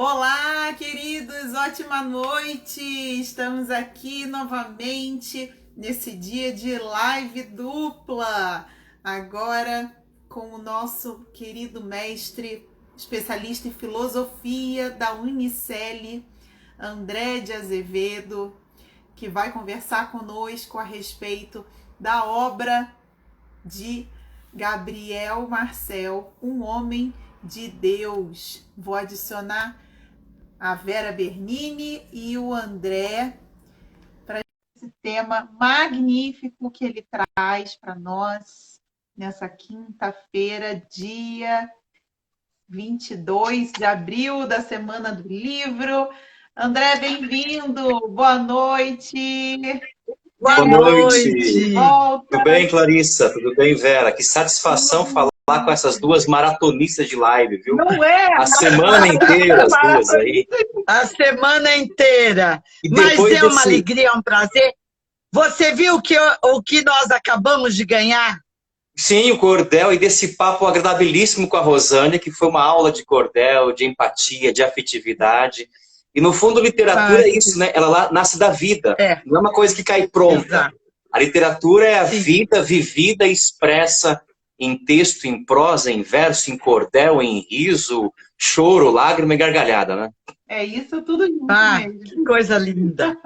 Olá, queridos, ótima noite! Estamos aqui novamente nesse dia de live dupla, agora com o nosso querido mestre, especialista em filosofia da Unicele, André de Azevedo, que vai conversar conosco a respeito da obra de Gabriel Marcel, Um Homem de Deus. Vou adicionar a Vera Bernini e o André para esse tema magnífico que ele traz para nós nessa quinta-feira, dia 22 de abril da Semana do Livro. André, bem-vindo! Boa noite! Boa noite! Volta. Tudo bem, Clarissa? Tudo bem, Vera? Que satisfação falar com essas duas maratonistas de live, viu? Não é? A semana inteira, as duas aí. A semana inteira. E Mas é uma desse... alegria, é um prazer. Você viu o que nós acabamos de ganhar? Sim, o cordel, e desse papo agradabilíssimo com a Rosânia, que foi uma aula de cordel, de empatia, de afetividade. E, no fundo, literatura é isso, né? Ela nasce da vida. Não é uma coisa que cai pronta. Exato. A literatura é a vida vivida e expressa em texto, em prosa, em verso, em cordel, em riso, choro, lágrima e gargalhada, né? É isso tudo junto mesmo. Que coisa linda.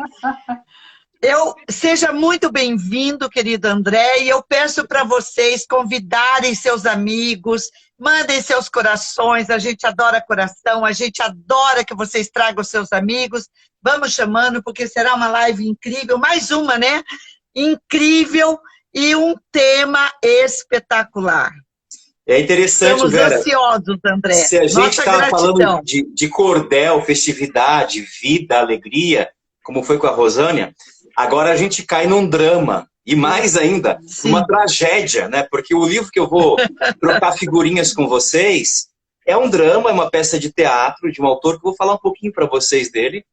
Seja muito bem-vindo, querido André, e eu peço para vocês convidarem seus amigos, mandem seus corações, a gente adora coração, a gente adora que vocês tragam seus amigos, vamos chamando, porque será uma live incrível, mais uma, né? Incrível e um tema espetacular. É interessante, estamos Vera. Ansiosos, André. Se a gente estava falando de cordel, festividade, vida, alegria, como foi com a Rosânia, agora a gente cai num drama, e mais ainda, numa tragédia, né? Porque o livro que eu vou trocar figurinhas com vocês é um drama, é uma peça de teatro de um autor que eu vou falar um pouquinho para vocês dele,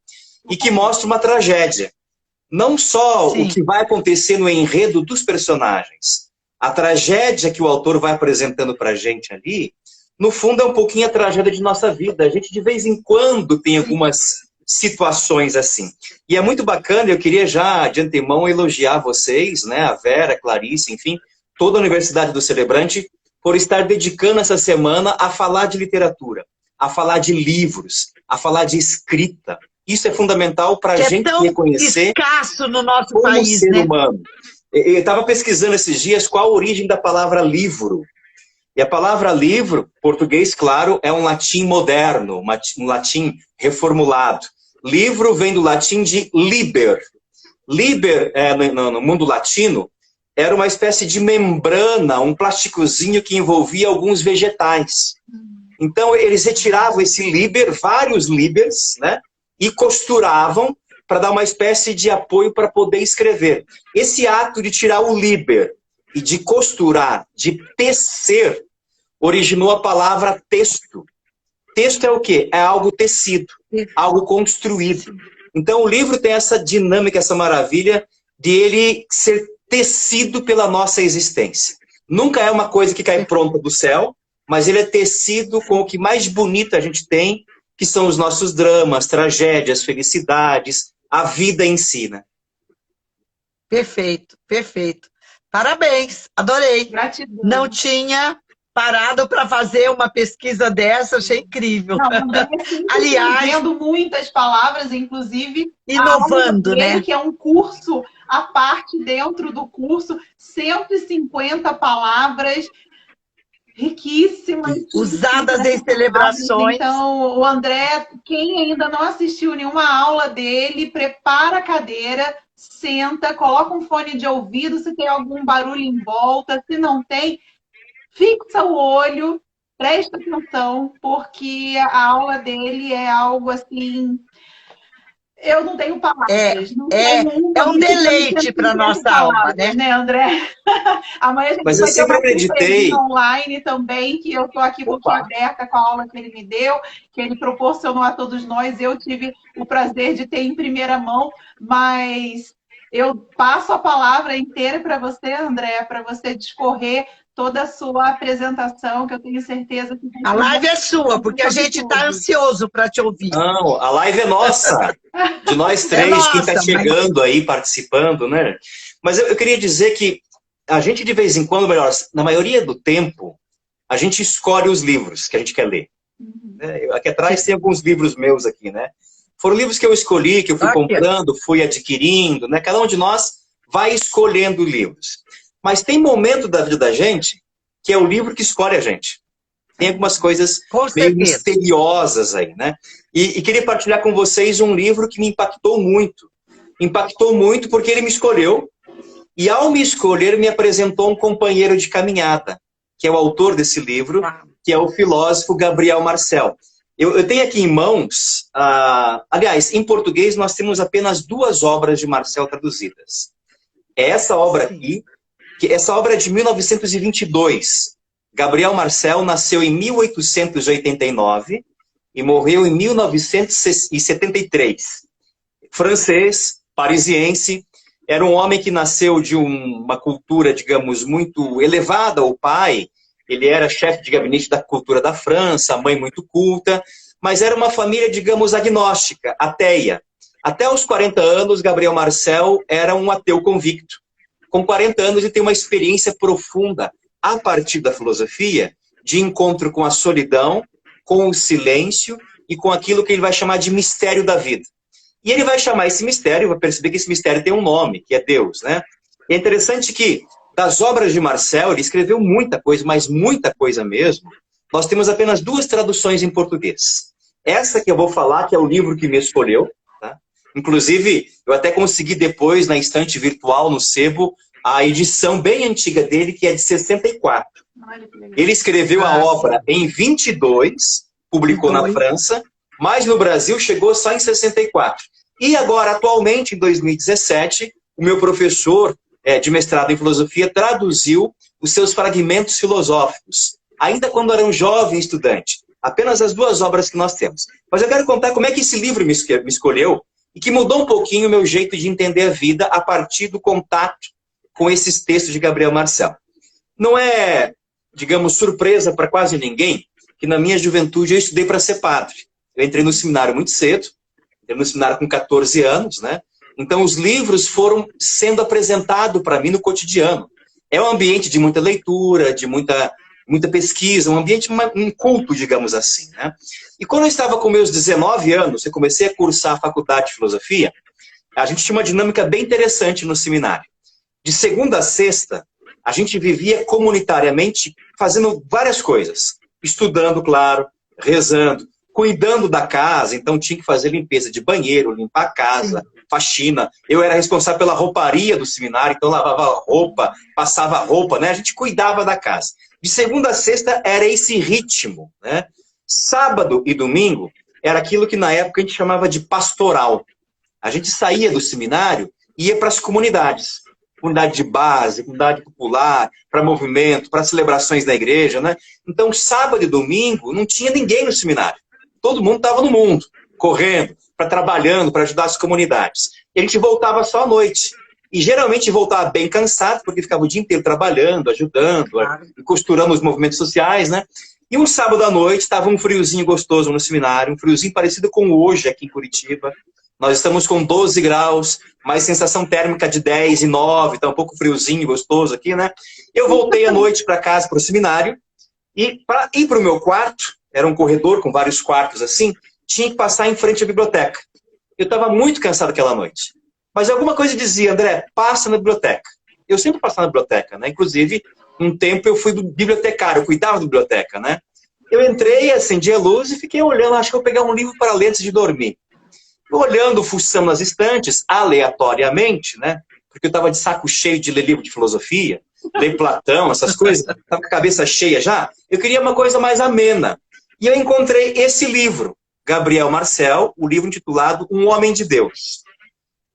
e que mostra uma tragédia. Não só o que vai acontecer no enredo dos personagens, a tragédia que o autor vai apresentando para a gente ali, no fundo é um pouquinho a tragédia de nossa vida. A gente de vez em quando tem algumas situações assim. E é muito bacana, eu queria já de antemão elogiar vocês, né, a Vera, a Clarice, enfim, toda a Universidade do Celebrante, por estar dedicando essa semana a falar de literatura, a falar de livros, a falar de escrita. Isso é fundamental para a gente reconhecer escasso no nosso como país, ser né? humano. Eu estava pesquisando esses dias qual a origem da palavra livro. E a palavra livro, português, claro, é um latim moderno, um latim reformulado. Livro vem do latim de liber. Liber, no mundo latino, era uma espécie de membrana, um plasticozinho que envolvia alguns vegetais. Então, eles retiravam esse liber, vários libers, né, e costuravam para dar uma espécie de apoio para poder escrever. Esse ato de tirar o liber e de costurar, de tecer, originou a palavra texto. Texto é o quê? É algo tecido, algo construído. Então o livro tem essa dinâmica, essa maravilha de ele ser tecido pela nossa existência. Nunca é uma coisa que cai pronta do céu, mas ele é tecido com o que mais bonito a gente tem, que são os nossos dramas, tragédias, felicidades, a vida em si, né? Perfeito, perfeito. Parabéns, adorei. Gratidão. Não tinha parado para fazer uma pesquisa dessa, achei incrível. Não, aliás, vendo muitas palavras, inclusive inovando, né? Que é um curso à parte dentro do curso, 150 palavras riquíssimas, usadas em celebrações. Então, o André, quem ainda não assistiu nenhuma aula dele, prepara a cadeira, senta, coloca um fone de ouvido, se tem algum barulho em volta, se não tem, fixa o olho, presta atenção, porque a aula dele é algo assim... Eu não tenho palavras. É um deleite para a nossa alma, né, André? Amanhã a gente vai ter uma acreditei online também, que eu estou aqui boquiaberta com a aula que ele me deu, que ele proporcionou a todos nós. Eu tive o prazer de ter em primeira mão, mas eu passo a palavra inteira para você, André, para você discorrer toda a sua apresentação, que eu tenho certeza que... A live é sua, porque a gente está ansioso para te ouvir. Não, a live é nossa, de nós três, nossa, quem está chegando aí, participando, né? Mas eu queria dizer que a gente, de vez em quando, melhor, na maioria do tempo, a gente escolhe os livros que a gente quer ler. Aqui atrás tem alguns livros meus aqui, né? Foram livros que eu escolhi, que eu fui comprando, fui adquirindo, né? Cada um de nós vai escolhendo livros. Mas tem momento da vida da gente que é o livro que escolhe a gente. Tem algumas coisas meio misteriosas aí, né? E queria partilhar com vocês um livro que me impactou muito. Impactou muito porque ele me escolheu. E ao me escolher, me apresentou um companheiro de caminhada, que é o autor desse livro, que é o filósofo Gabriel Marcel. Eu tenho aqui em mãos, aliás, em português nós temos apenas 2 obras de Marcel traduzidas. É essa obra aqui, essa obra é de 1922. Gabriel Marcel nasceu em 1889 e morreu em 1973. Francês, parisiense, era um homem que nasceu de uma cultura, digamos, muito elevada. O pai, ele era chefe de gabinete da cultura da França, a mãe muito culta, mas era uma família, digamos, agnóstica, ateia. Até os 40 anos, Gabriel Marcel era um ateu convicto. Com 40 anos, ele tem uma experiência profunda, a partir da filosofia, de encontro com a solidão, com o silêncio e com aquilo que ele vai chamar de mistério da vida. E ele vai chamar esse mistério, vai perceber que esse mistério tem um nome, que é Deus, né? E é interessante que, das obras de Marcel, ele escreveu muita coisa, mas muita coisa mesmo. Nós temos apenas 2 traduções em português. Essa que eu vou falar, que é o livro que me escolheu, tá? Inclusive, eu até consegui depois, na estante virtual, no sebo, a edição bem antiga dele, que é de 64. Ele escreveu a obra em 22, publicou na França, mas no Brasil chegou só em 64. E agora, atualmente, em 2017, o meu professor de mestrado em filosofia traduziu os seus fragmentos filosóficos, ainda quando era um jovem estudante. Apenas as 2 obras que nós temos. Mas eu quero contar como é que esse livro me escolheu e que mudou um pouquinho o meu jeito de entender a vida a partir do contato com esses textos de Gabriel Marcel. Não é, digamos, surpresa para quase ninguém que na minha juventude eu estudei para ser padre. Eu entrei no seminário muito cedo, entrei no seminário com 14 anos, né? Então os livros foram sendo apresentados para mim no cotidiano. É um ambiente de muita leitura, de muita pesquisa, um ambiente, um culto, digamos assim, né? E quando eu estava com meus 19 anos, eu comecei a cursar a faculdade de filosofia, a gente tinha uma dinâmica bem interessante no seminário. De segunda a sexta, a gente vivia comunitariamente fazendo várias coisas. Estudando, claro, rezando, cuidando da casa, então tinha que fazer limpeza de banheiro, limpar a casa, faxina. Eu era responsável pela rouparia do seminário, então lavava roupa, passava roupa, né? A gente cuidava da casa. De segunda a sexta era esse ritmo, né? Sábado e domingo era aquilo que na época a gente chamava de pastoral. A gente saía do seminário e ia para as comunidades. Comunidade de base, comunidade popular, para movimento, para celebrações da igreja, né? Então, sábado e domingo não tinha ninguém no seminário. Todo mundo estava no mundo, correndo, trabalhando, para ajudar as comunidades. E a gente voltava só à noite. E geralmente voltava bem cansado, porque ficava o dia inteiro trabalhando, ajudando, costurando os movimentos sociais, né? E um sábado à noite estava um friozinho gostoso no seminário, um friozinho parecido com hoje aqui em Curitiba. Nós estamos com 12 graus, mais sensação térmica de 10 e 9, tá um pouco friozinho, gostoso aqui, né? Eu voltei à noite para casa, para o seminário, e para ir para o meu quarto, era um corredor com vários quartos assim, tinha que passar em frente à biblioteca. Eu estava muito cansado aquela noite. Mas alguma coisa dizia, André, passa na biblioteca. Eu sempre passava na biblioteca, né? Inclusive, um tempo eu fui bibliotecário, eu cuidava da biblioteca, né? Eu entrei, acendi a luz e fiquei olhando, acho que eu vou pegar um livro para ler antes de dormir. Olhando, fuçando nas estantes, aleatoriamente, né? Porque eu estava de saco cheio de ler livro de filosofia, ler Platão, essas coisas, estava com a cabeça cheia já. Eu queria uma coisa mais amena. E eu encontrei esse livro, Gabriel Marcel, o livro intitulado Um Homem de Deus.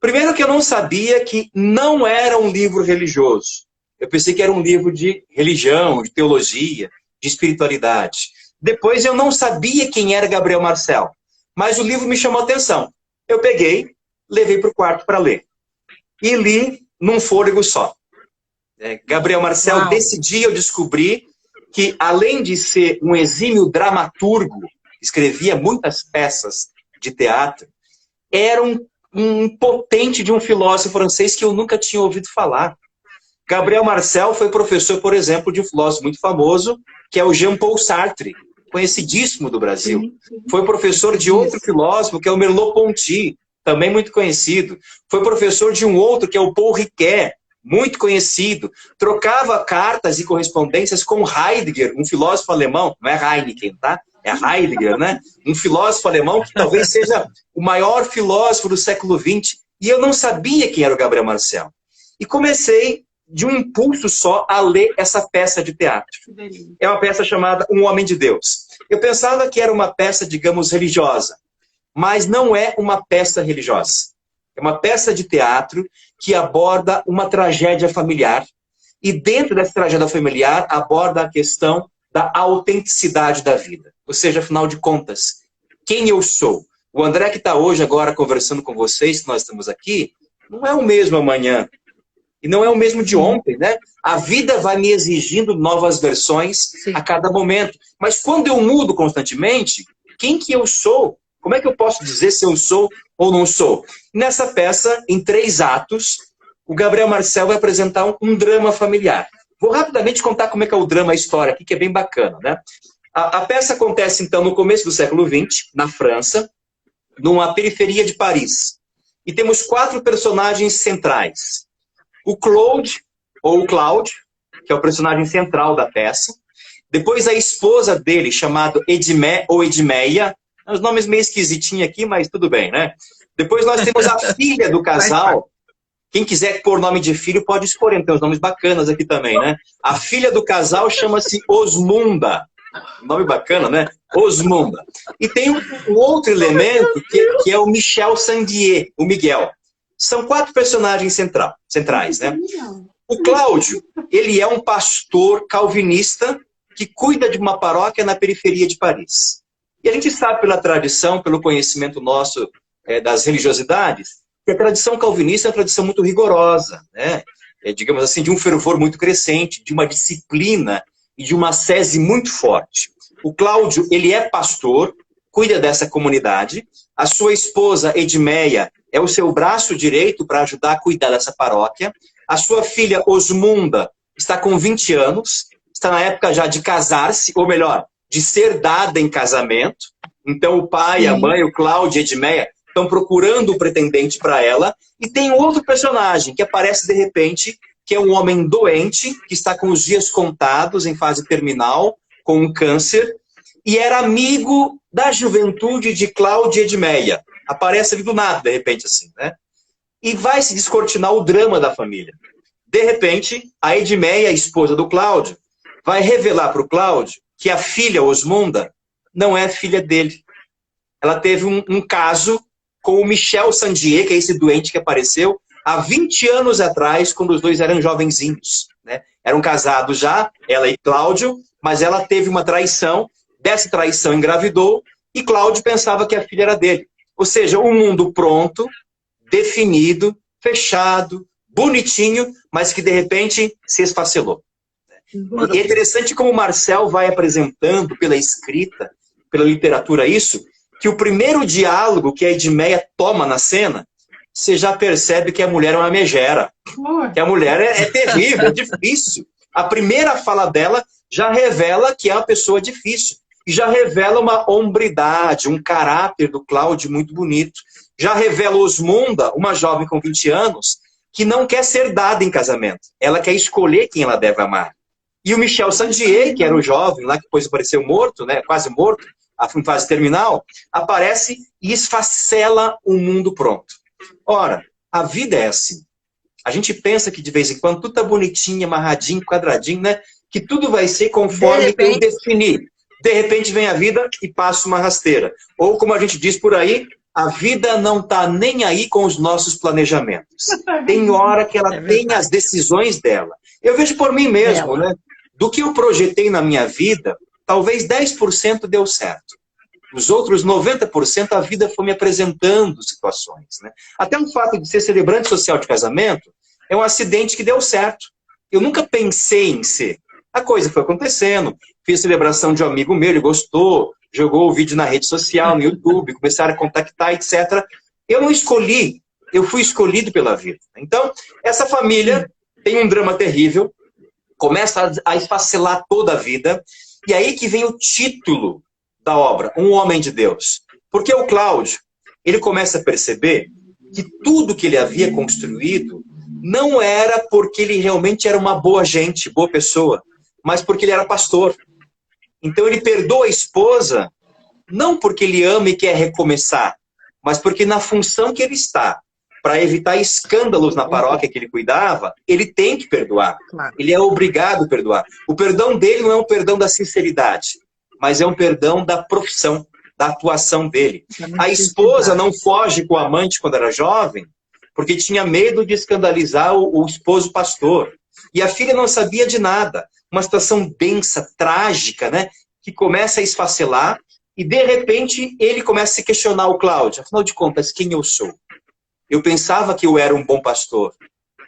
Primeiro que eu não sabia que não era um livro religioso. Eu pensei que era um livro de religião, de teologia, de espiritualidade. Depois eu não sabia quem era Gabriel Marcel, mas o livro me chamou a atenção. Eu peguei, levei para o quarto para ler. E li num fôlego só. Gabriel Marcel, Uau. desse dia eu descobri que, além de ser um exímio dramaturgo, escrevia muitas peças de teatro, era um potente de um filósofo francês que eu nunca tinha ouvido falar. Gabriel Marcel foi professor, por exemplo, de um filósofo muito famoso, que é o Jean-Paul Sartre, conhecidíssimo do Brasil. Foi professor de outro filósofo, que é o Merleau-Ponty, também muito conhecido. Foi professor de um outro, que é o Paul Ricoeur, muito conhecido. Trocava cartas e correspondências com Heidegger, um filósofo alemão, não é Heineken, tá? É Heidegger, né? Um filósofo alemão que talvez seja o maior filósofo do século XX. E eu não sabia quem era o Gabriel Marcel. E comecei, de um impulso só, a ler essa peça de teatro. É uma peça chamada Um Homem de Deus. Eu pensava que era uma peça, digamos, religiosa. Mas não é uma peça religiosa. É uma peça de teatro que aborda uma tragédia familiar. E dentro dessa tragédia familiar, aborda a questão da autenticidade da vida. Ou seja, afinal de contas, quem eu sou? O André que está hoje agora conversando com vocês, que nós estamos aqui, não é o mesmo amanhã. E não é o mesmo de ontem, né? A vida vai me exigindo novas versões a cada momento. Mas quando eu mudo constantemente, quem que eu sou? Como é que eu posso dizer se eu sou ou não sou? Nessa peça, em 3 atos, o Gabriel Marcel vai apresentar um drama familiar. Vou rapidamente contar como é que é o drama, a história aqui, que é bem bacana, né? A peça acontece, então, no começo do século XX, na França, numa periferia de Paris. E temos 4 personagens centrais. O Claude, ou o Claude, que é o personagem central da peça. Depois a esposa dele, chamada Edmé ou Edmeia. Os nomes meio esquisitinhos aqui, mas tudo bem, né? Depois nós temos a filha do casal. Quem quiser pôr nome de filho pode escolher, tem uns nomes bacanas aqui também, né? A filha do casal chama-se Osmunda. Nome bacana, né? Osmunda. E tem um outro elemento que é o Michel Sandier, o Miguel. São 4 personagens centrais, né? O Cláudio, ele é um pastor calvinista que cuida de uma paróquia na periferia de Paris. E a gente sabe pela tradição, pelo conhecimento nosso das religiosidades, que a tradição calvinista é uma tradição muito rigorosa, né? Digamos assim, de um fervor muito crescente, de uma disciplina e de uma ascese muito forte. O Cláudio, ele é pastor, cuida dessa comunidade. A sua esposa, Edmeia, é o seu braço direito para ajudar a cuidar dessa paróquia. A sua filha, Osmunda, está com 20 anos, está na época já de casar-se, ou melhor, de ser dada em casamento. Então o pai, a mãe, o Cláudio e a Edmeia estão procurando o pretendente para ela. E tem um outro personagem que aparece de repente, que é um homem doente, que está com os dias contados, em fase terminal, com um câncer, e era amigo da juventude de Cláudio e Edmeia. Aparece ali do nada, de repente, assim, né? E vai se descortinar o drama da família. De repente, a Edmeia, a esposa do Cláudio, vai revelar para o Cláudio que a filha, Osmunda, não é filha dele. Ela teve um caso com o Michel Sandier, que é esse doente que apareceu, há 20 anos atrás, quando os dois eram jovenzinhos, né? Eram casados já, ela e Cláudio, mas ela teve uma traição, dessa traição engravidou, e Cláudio pensava que a filha era dele. Ou seja, um mundo pronto, definido, fechado, bonitinho, mas que de repente se esfacelou. E é interessante como o Marcel vai apresentando pela escrita, pela literatura isso, que o primeiro diálogo que a Edmeia toma na cena, você já percebe que a mulher é uma megera. Que a mulher é terrível, é difícil. A primeira fala dela já revela que é uma pessoa difícil. E já revela uma hombridade, um caráter do Cláudio muito bonito. Já revela Osmunda, uma jovem com 20 anos, que não quer ser dada em casamento. Ela quer escolher quem ela deve amar. E o Michel Sandier, que era o jovem lá que depois apareceu morto, né, quase morto, em fase terminal, aparece e esfacela um mundo pronto. Ora, a vida é assim. A gente pensa que de vez em quando tudo tá bonitinho, amarradinho, quadradinho, né? Que tudo vai ser conforme eu definir. De repente vem a vida e passa uma rasteira. Ou como a gente diz por aí, a vida não tá nem aí com os nossos planejamentos. Tem hora que ela tem as decisões dela. Eu vejo por mim mesmo, né? Do que eu projetei na minha vida, talvez 10% deu certo. Os outros 90% a vida foi me apresentando situações, né? Até o fato de ser celebrante social de casamento é um acidente que deu certo. Eu nunca pensei em ser. A coisa foi acontecendo. Fiz celebração de um amigo meu, ele gostou, jogou o vídeo na rede social, no YouTube, começaram a contactar, etc. Eu não escolhi, eu fui escolhido pela vida. Então, essa família tem um drama terrível, começa a esfacelar toda a vida, e aí que vem o título da obra, Um Homem de Deus. Porque o Cláudio, ele começa a perceber que tudo que ele havia construído não era porque ele realmente era uma boa gente, boa pessoa, mas porque ele era pastor. Então ele perdoa a esposa, não porque ele ama e quer recomeçar, mas porque na função que ele está, para evitar escândalos na paróquia que ele cuidava, ele tem que perdoar. Ele é obrigado a perdoar. O perdão dele não é um perdão da sinceridade, mas é um perdão da profissão, da atuação dele. A esposa não foge com o amante quando era jovem, porque tinha medo de escandalizar o esposo pastor. E a filha não sabia de nada. Uma situação densa, trágica, né? Que começa a esfacelar e, de repente, ele começa a se questionar o Cláudio. Afinal de contas, quem eu sou? Eu pensava que eu era um bom pastor,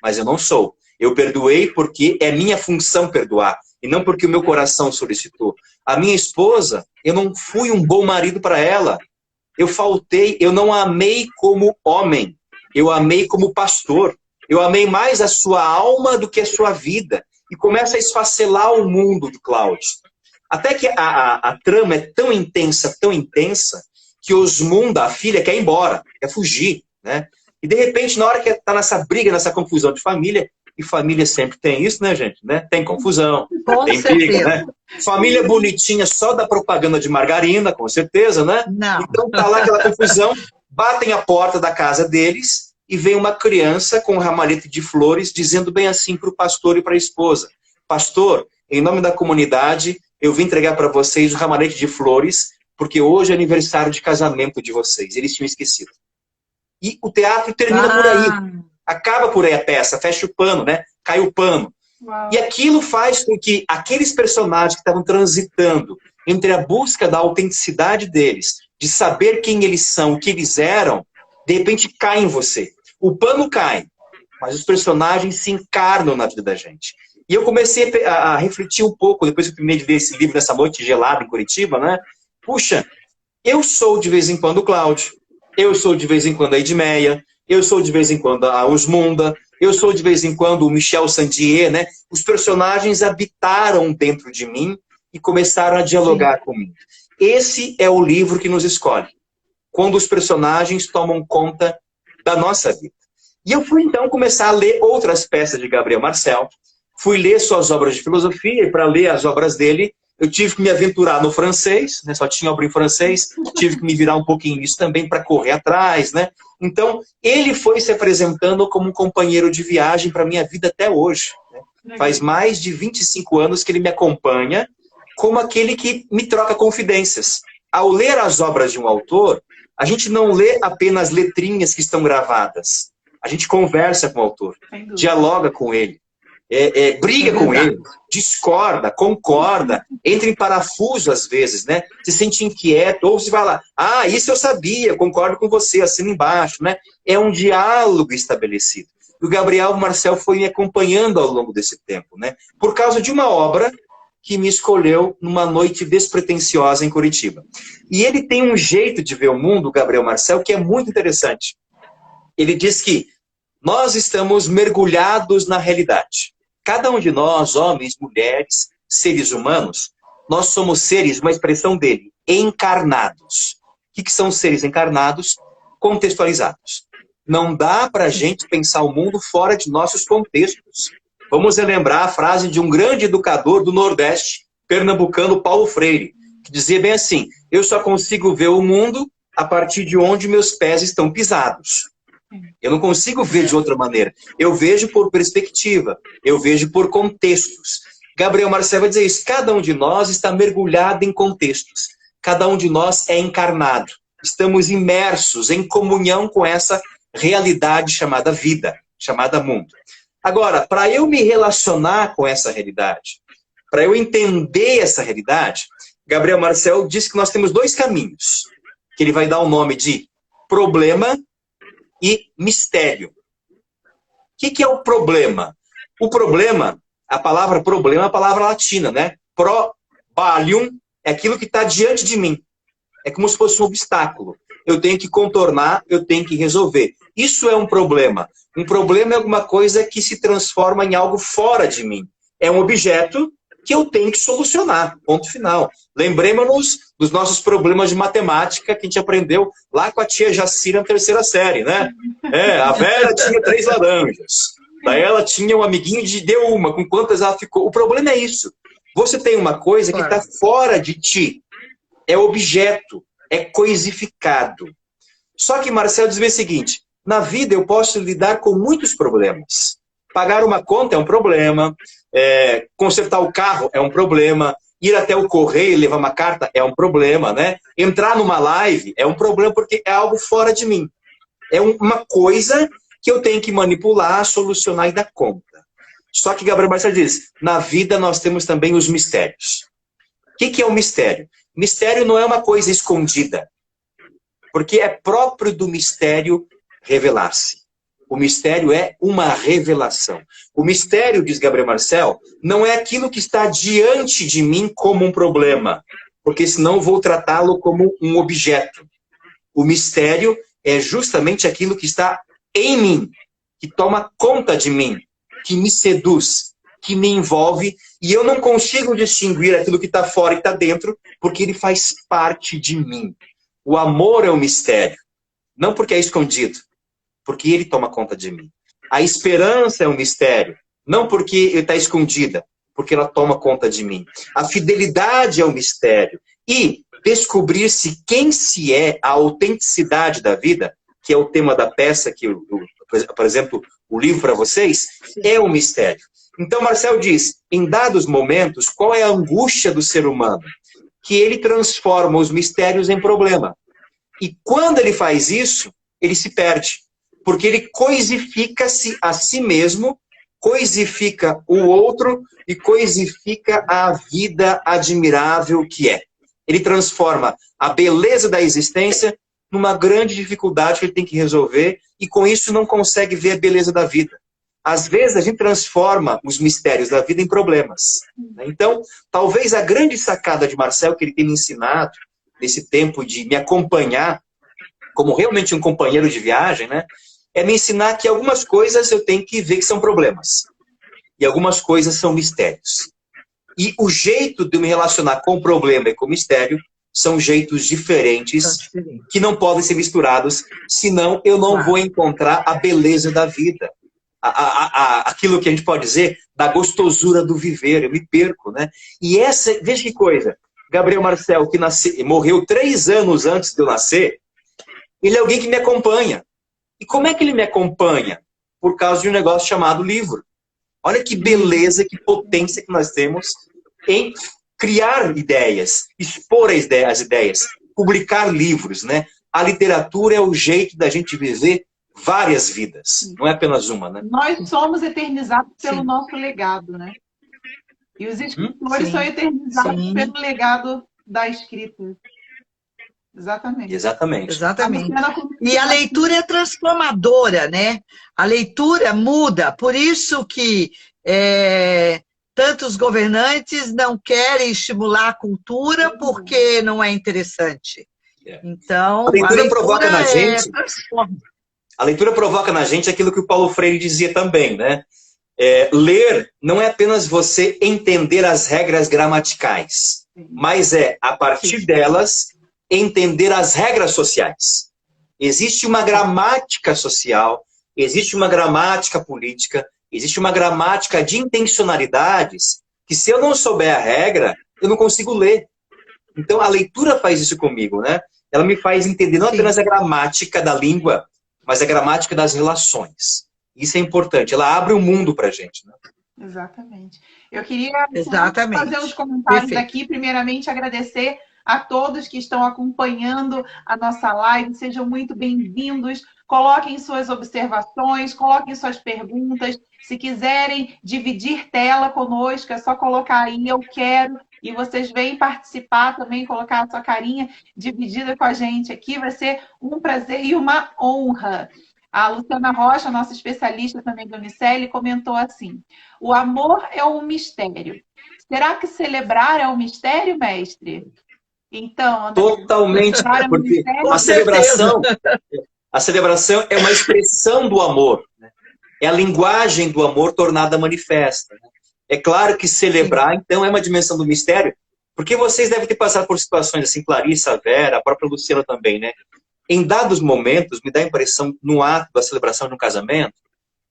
mas eu não sou. Eu perdoei porque é minha função perdoar, e não porque o meu coração solicitou. A minha esposa, eu não fui um bom marido para ela. Eu faltei, eu não amei como homem. Eu amei como pastor. Eu amei mais a sua alma do que a sua vida. E começa a esfacelar o mundo do Cláudio. Até que a trama é tão intensa, que Osmunda, a filha, quer ir embora, quer fugir, né? E de repente, na hora que está nessa briga, nessa confusão de família, e família sempre tem isso, né, gente? Né? Tem confusão, tem briga, né? Família bonitinha só da propaganda de margarina, com certeza, né? Não. Então tá lá aquela confusão, batem a porta da casa deles e vem uma criança com um ramalhete de flores dizendo bem assim para o pastor e para a esposa: pastor, em nome da comunidade, eu vim entregar para vocês o ramalhete de flores, porque hoje é aniversário de casamento de vocês. Eles tinham esquecido. E o teatro termina por aí. Acaba por aí a peça, fecha o pano, né? Cai o pano. Uau. E aquilo faz com que aqueles personagens que estavam transitando entre a busca da autenticidade deles, de saber quem eles são, o que eles eram, de repente caem em você. O pano cai, mas os personagens se encarnam na vida da gente. E eu comecei a refletir um pouco, depois que eu terminei de ler esse livro nessa noite gelada em Curitiba, né? Puxa, eu sou de vez em quando o Cláudio, eu sou de vez em quando a Edmeia, eu sou de vez em quando a Osmunda, eu sou de vez em quando o Michel Sandier, né? Os personagens habitaram dentro de mim e começaram a dialogar comigo. Esse é o livro que nos escolhe, quando os personagens tomam conta da nossa vida. E eu fui então começar a ler outras peças de Gabriel Marcel, fui ler suas obras de filosofia, e para ler as obras dele, eu tive que me aventurar no francês, né? Só tinha obra em francês, tive que me virar um pouquinho nisso também para correr atrás, né? Então, ele foi se apresentando como um companheiro de viagem para a minha vida até hoje. Né? Faz mais de 25 anos que ele me acompanha como aquele que me troca confidências. Ao ler as obras de um autor, a gente não lê apenas letrinhas que estão gravadas. A gente conversa com o autor, dialoga com ele. Briga com ele, discorda, concorda, entra em parafuso às vezes, né? Se sente inquieto, ou se vai lá, isso eu sabia, concordo com você, assina embaixo, né? É um diálogo estabelecido. E o Gabriel Marcel foi me acompanhando ao longo desse tempo, né? Por causa de uma obra que me escolheu numa noite despretensiosa em Curitiba. E ele tem um jeito de ver o mundo, o Gabriel Marcel, que é muito interessante. Ele diz que nós estamos mergulhados na realidade. Cada um de nós, homens, mulheres, seres humanos, nós somos seres, uma expressão dele, encarnados. O que são seres encarnados? Contextualizados. Não dá para a gente pensar o mundo fora de nossos contextos. Vamos relembrar a frase de um grande educador do Nordeste, pernambucano, Paulo Freire, que dizia bem assim: eu só consigo ver o mundo a partir de onde meus pés estão pisados. Eu não consigo ver de outra maneira. Eu vejo por perspectiva, eu vejo por contextos. Gabriel Marcel vai dizer isso: cada um de nós está mergulhado em contextos. Cada um de nós é encarnado. Estamos imersos em comunhão com essa realidade chamada vida, chamada mundo. Agora, para eu me relacionar com essa realidade, para eu entender essa realidade, Gabriel Marcel diz que nós temos dois caminhos, que ele vai dar o nome de problema e mistério. O que é o problema? O problema A palavra problema é a palavra latina, né? Probalium é aquilo que está diante de mim. É como se fosse um obstáculo. Eu tenho que contornar, eu tenho que resolver. Isso é um problema. Um problema é alguma coisa que se transforma em algo fora de mim. É um objeto que eu tenho que solucionar. Ponto final. Lembremos-nos dos nossos problemas de matemática que a gente aprendeu lá com a tia Jacira na 3ª série, né? A Vera tinha 3 laranjas. Daí ela tinha um amiguinho de deu uma. Com quantas ela ficou? O problema é isso. Você tem uma coisa que está fora de ti. É objeto. É coisificado. Só que Marcel diz o seguinte: na vida eu posso lidar com muitos problemas. Pagar uma conta é um problema, consertar o carro é um problema, ir até o correio e levar uma carta é um problema, né? Entrar numa live é um problema porque é algo fora de mim. É uma coisa que eu tenho que manipular, solucionar e dar conta. Só que Gabriel Marcel diz, na vida nós temos também os mistérios. O que é o mistério? Mistério não é uma coisa escondida, porque é próprio do mistério revelar-se. O mistério é uma revelação. O mistério, diz Gabriel Marcel, não é aquilo que está diante de mim como um problema, porque senão eu vou tratá-lo como um objeto. O mistério é justamente aquilo que está em mim, que toma conta de mim, que me seduz, que me envolve, e eu não consigo distinguir aquilo que está fora e está dentro, porque ele faz parte de mim. O amor é um mistério, não porque é escondido, porque ele toma conta de mim. A esperança é um mistério, não porque ele está escondida, porque ela toma conta de mim. A fidelidade é um mistério. E descobrir-se quem se é, a autenticidade da vida, que é o tema da peça, que por exemplo, o livro para vocês, é um mistério. Então, Marcel diz, em dados momentos, qual é a angústia do ser humano? Que ele transforma os mistérios em problema. E quando ele faz isso, ele se perde. Porque ele coisifica-se a si mesmo, coisifica o outro e coisifica a vida admirável que é. Ele transforma a beleza da existência numa grande dificuldade que ele tem que resolver e com isso não consegue ver a beleza da vida. Às vezes a gente transforma os mistérios da vida em problemas. Então, talvez a grande sacada de Marcel que ele tem me ensinado nesse tempo de me acompanhar como realmente um companheiro de viagem, né? É me ensinar que algumas coisas eu tenho que ver que são problemas. E algumas coisas são mistérios. E o jeito de eu me relacionar com o problema e com o mistério são jeitos diferentes que não podem ser misturados, senão eu não vou encontrar a beleza da vida. Aquilo que a gente pode dizer da gostosura do viver, eu me perco, né? E essa, veja que coisa, Gabriel Marcel, que morreu 3 anos antes de eu nascer, ele é alguém que me acompanha. E como é que ele me acompanha? Por causa de um negócio chamado livro. Olha que beleza, que potência que nós temos em criar ideias, expor as ideias, publicar livros, né? A literatura é o jeito da gente viver várias vidas, não é apenas uma, né? Nós somos eternizados pelo nosso legado, né? E os escritores são eternizados pelo legado da escrita. Exatamente. Exatamente. E a leitura é transformadora, né? A leitura muda, por isso que tantos governantes não querem estimular a cultura porque não é interessante. Então, a leitura provoca na gente. A leitura provoca na gente aquilo que o Paulo Freire dizia também, né? Ler não é apenas você entender as regras gramaticais, mas a partir delas, entender as regras sociais. Existe uma gramática social, existe uma gramática política, existe uma gramática de intencionalidades que se eu não souber a regra, eu não consigo ler. Então a leitura faz isso comigo, né? Ela me faz entender não apenas a gramática da língua, mas a gramática das relações. Isso é importante, ela abre o mundo pra gente, né? Exatamente. Eu queria fazer uns comentários aqui, primeiramente agradecer a todos que estão acompanhando a nossa live, sejam muito bem-vindos, coloquem suas observações, coloquem suas perguntas, se quiserem dividir tela conosco, é só colocar aí, eu quero, e vocês vêm participar também, colocar a sua carinha dividida com a gente aqui, vai ser um prazer e uma honra. A Luciana Rocha, nossa especialista também do Unicel, comentou assim: o amor é um mistério. Será que celebrar é um mistério, mestre? Então, André, Totalmente, porque a celebração é uma expressão do amor, né? É a linguagem do amor tornada manifesta, né? É claro que celebrar, então, é uma dimensão do mistério, porque vocês devem ter passado por situações assim, Clarissa, Vera, a própria Luciana também, né? Em dados momentos, me dá a impressão, no ato da celebração de um casamento,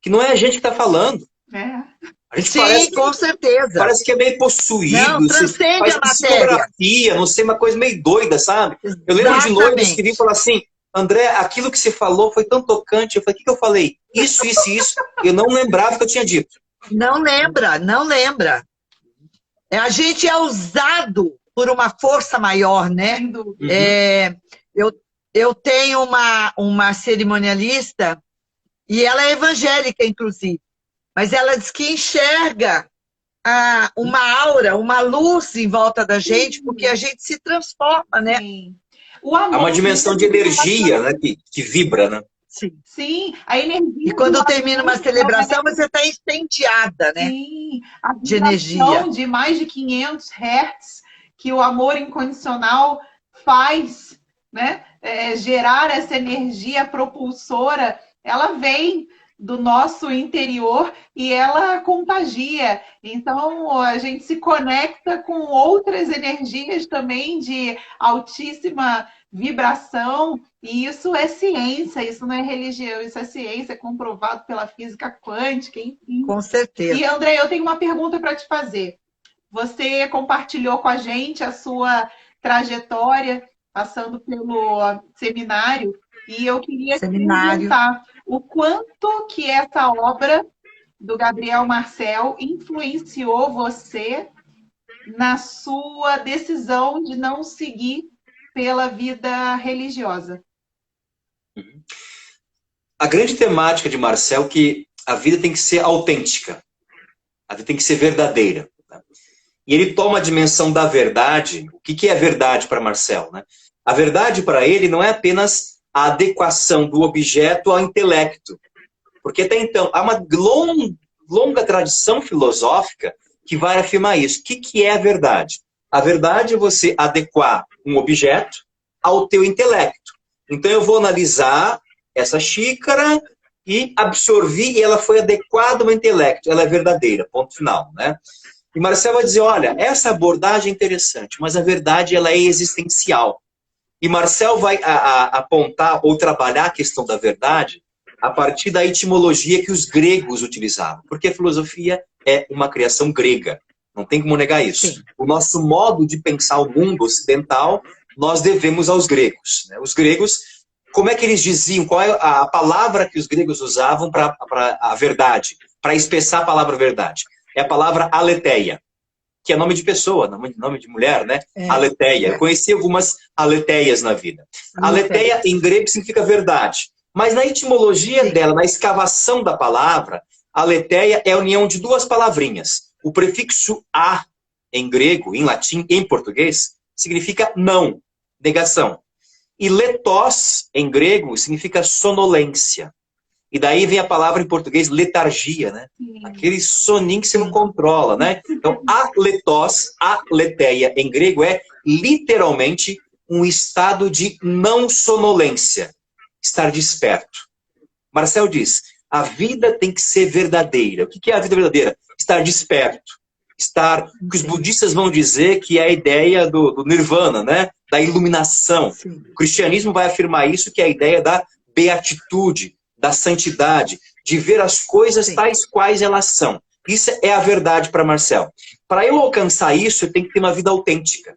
que não é a gente que está falando. A gente Sim, com certeza. Parece que é meio possuído. Não, transcende faz a matéria. Não sei, uma coisa meio doida, sabe? Eu lembro de noivos que vinham falar assim: André, aquilo que você falou foi tão tocante. Eu falei: o que eu falei? Isso. Eu não lembrava que eu tinha dito. Não lembra. A gente é usado por uma força maior, né? Eu tenho uma cerimonialista, e ela é evangélica, inclusive, mas ela diz que enxerga uma aura, uma luz em volta da gente, porque a gente se transforma, né? Há uma dimensão de energia, né, que vibra, né? Sim, a energia. E quando termina uma celebração, você está incendiada, né? Sim, de energia. De mais de 500 Hz que o amor incondicional faz, né? Gerar essa energia propulsora, ela vem do nosso interior e ela contagia. Então, a gente se conecta com outras energias também de altíssima vibração, e isso é ciência, isso não é religião, isso é ciência, é comprovado pela física quântica, enfim. Com certeza. E, André, eu tenho uma pergunta para te fazer. Você compartilhou com a gente a sua trajetória passando pelo seminário, e eu queria te perguntar o quanto que essa obra do Gabriel Marcel influenciou você na sua decisão de não seguir pela vida religiosa. A grande temática de Marcel é que a vida tem que ser autêntica, a vida tem que ser verdadeira. E ele toma a dimensão da verdade. O que é verdade para Marcel, né? A verdade para ele não é apenas a adequação do objeto ao intelecto. Porque até então, há uma longa tradição filosófica que vai afirmar isso. O que é a verdade? A verdade é você adequar um objeto ao teu intelecto. Então eu vou analisar essa xícara e absorvi, e ela foi adequada ao meu intelecto. Ela é verdadeira, ponto final, né? E Marcel vai dizer, olha, essa abordagem é interessante, mas a verdade ela é existencial. E Marcel vai apontar ou trabalhar a questão da verdade a partir da etimologia que os gregos utilizavam. Porque a filosofia é uma criação grega. Não tem como negar isso. Sim. O nosso modo de pensar o mundo ocidental, nós devemos aos gregos. Né? Os gregos, como é que eles diziam? Qual é a palavra que os gregos usavam para a verdade? Para expressar a palavra verdade? É a palavra aletheia, que é nome de pessoa, nome de mulher, né? Aletheia. Eu conheci algumas aleteias na vida. Aletheia em grego significa verdade. Mas na etimologia dela, na escavação da palavra, aletheia é a união de duas palavrinhas. O prefixo a, em grego, em latim, em português, significa não, negação. E letos, em grego, significa sonolência. E daí vem a palavra em português letargia, né? Aquele soninho que você não controla, né? Então, aletos, aletheia, em grego, é literalmente um estado de não sonolência. Estar desperto. Marcel diz, a vida tem que ser verdadeira. O que é a vida verdadeira? Estar desperto. O que os budistas vão dizer que é a ideia do nirvana, né? Da iluminação. Sim. O cristianismo vai afirmar isso, que é a ideia da beatitude, da santidade, de ver as coisas tais quais elas são. Isso é a verdade para Marcel. Para eu alcançar isso, eu tenho que ter uma vida autêntica.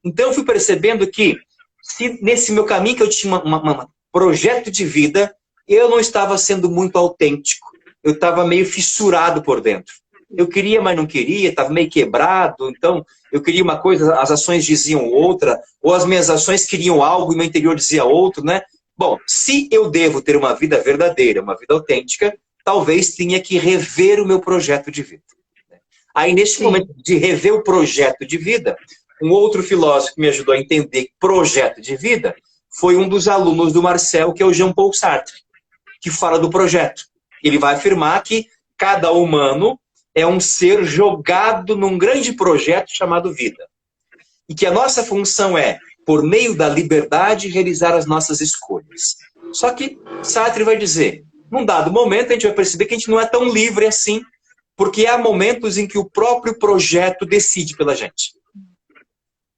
Então eu fui percebendo que, se nesse meu caminho que eu tinha um projeto de vida, eu não estava sendo muito autêntico. Eu estava meio fissurado por dentro. Eu queria, mas não queria, estava meio quebrado. Então, eu queria uma coisa, as ações diziam outra, ou as minhas ações queriam algo e meu interior dizia outro, né? Bom, se eu devo ter uma vida verdadeira, uma vida autêntica, talvez tenha que rever o meu projeto de vida. Aí, neste momento de rever o projeto de vida, um outro filósofo que me ajudou a entender projeto de vida foi um dos alunos do Marcel, que é o Jean-Paul Sartre. que fala do projeto. Ele vai afirmar que cada humano é um ser jogado num grande projeto chamado vida. E que a nossa função é, por meio da liberdade, realizar as nossas escolhas. Só que Sartre vai dizer, num dado momento a gente vai perceber que a gente não é tão livre assim, porque há momentos em que o próprio projeto decide pela gente.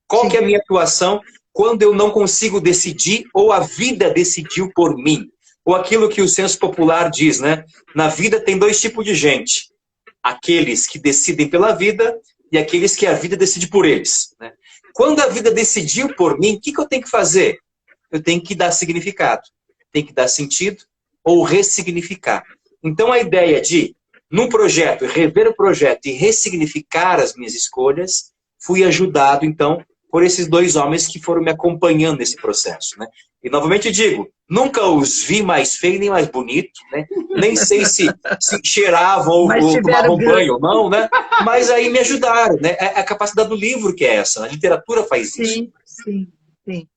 Qual que é a minha atuação quando eu não consigo decidir ou a vida decidiu por mim? Ou aquilo que o senso popular diz, né? Na vida tem dois tipos de gente. Aqueles que decidem pela vida e aqueles que a vida decide por eles. Né? Quando a vida decidiu por mim, o que eu tenho que fazer? Eu tenho que dar significado, tenho que dar sentido ou ressignificar. Então a ideia de, num projeto, rever o projeto e ressignificar as minhas escolhas, fui ajudado, então, por esses dois homens que foram me acompanhando nesse processo. Né? E novamente digo, nunca os vi mais feio nem mais bonito, né? Nem sei se cheiravam ou tomavam banho ou não, né? Mas aí me ajudaram. Né? É a capacidade do livro que é essa, a literatura faz isso. Sim, sim, sim.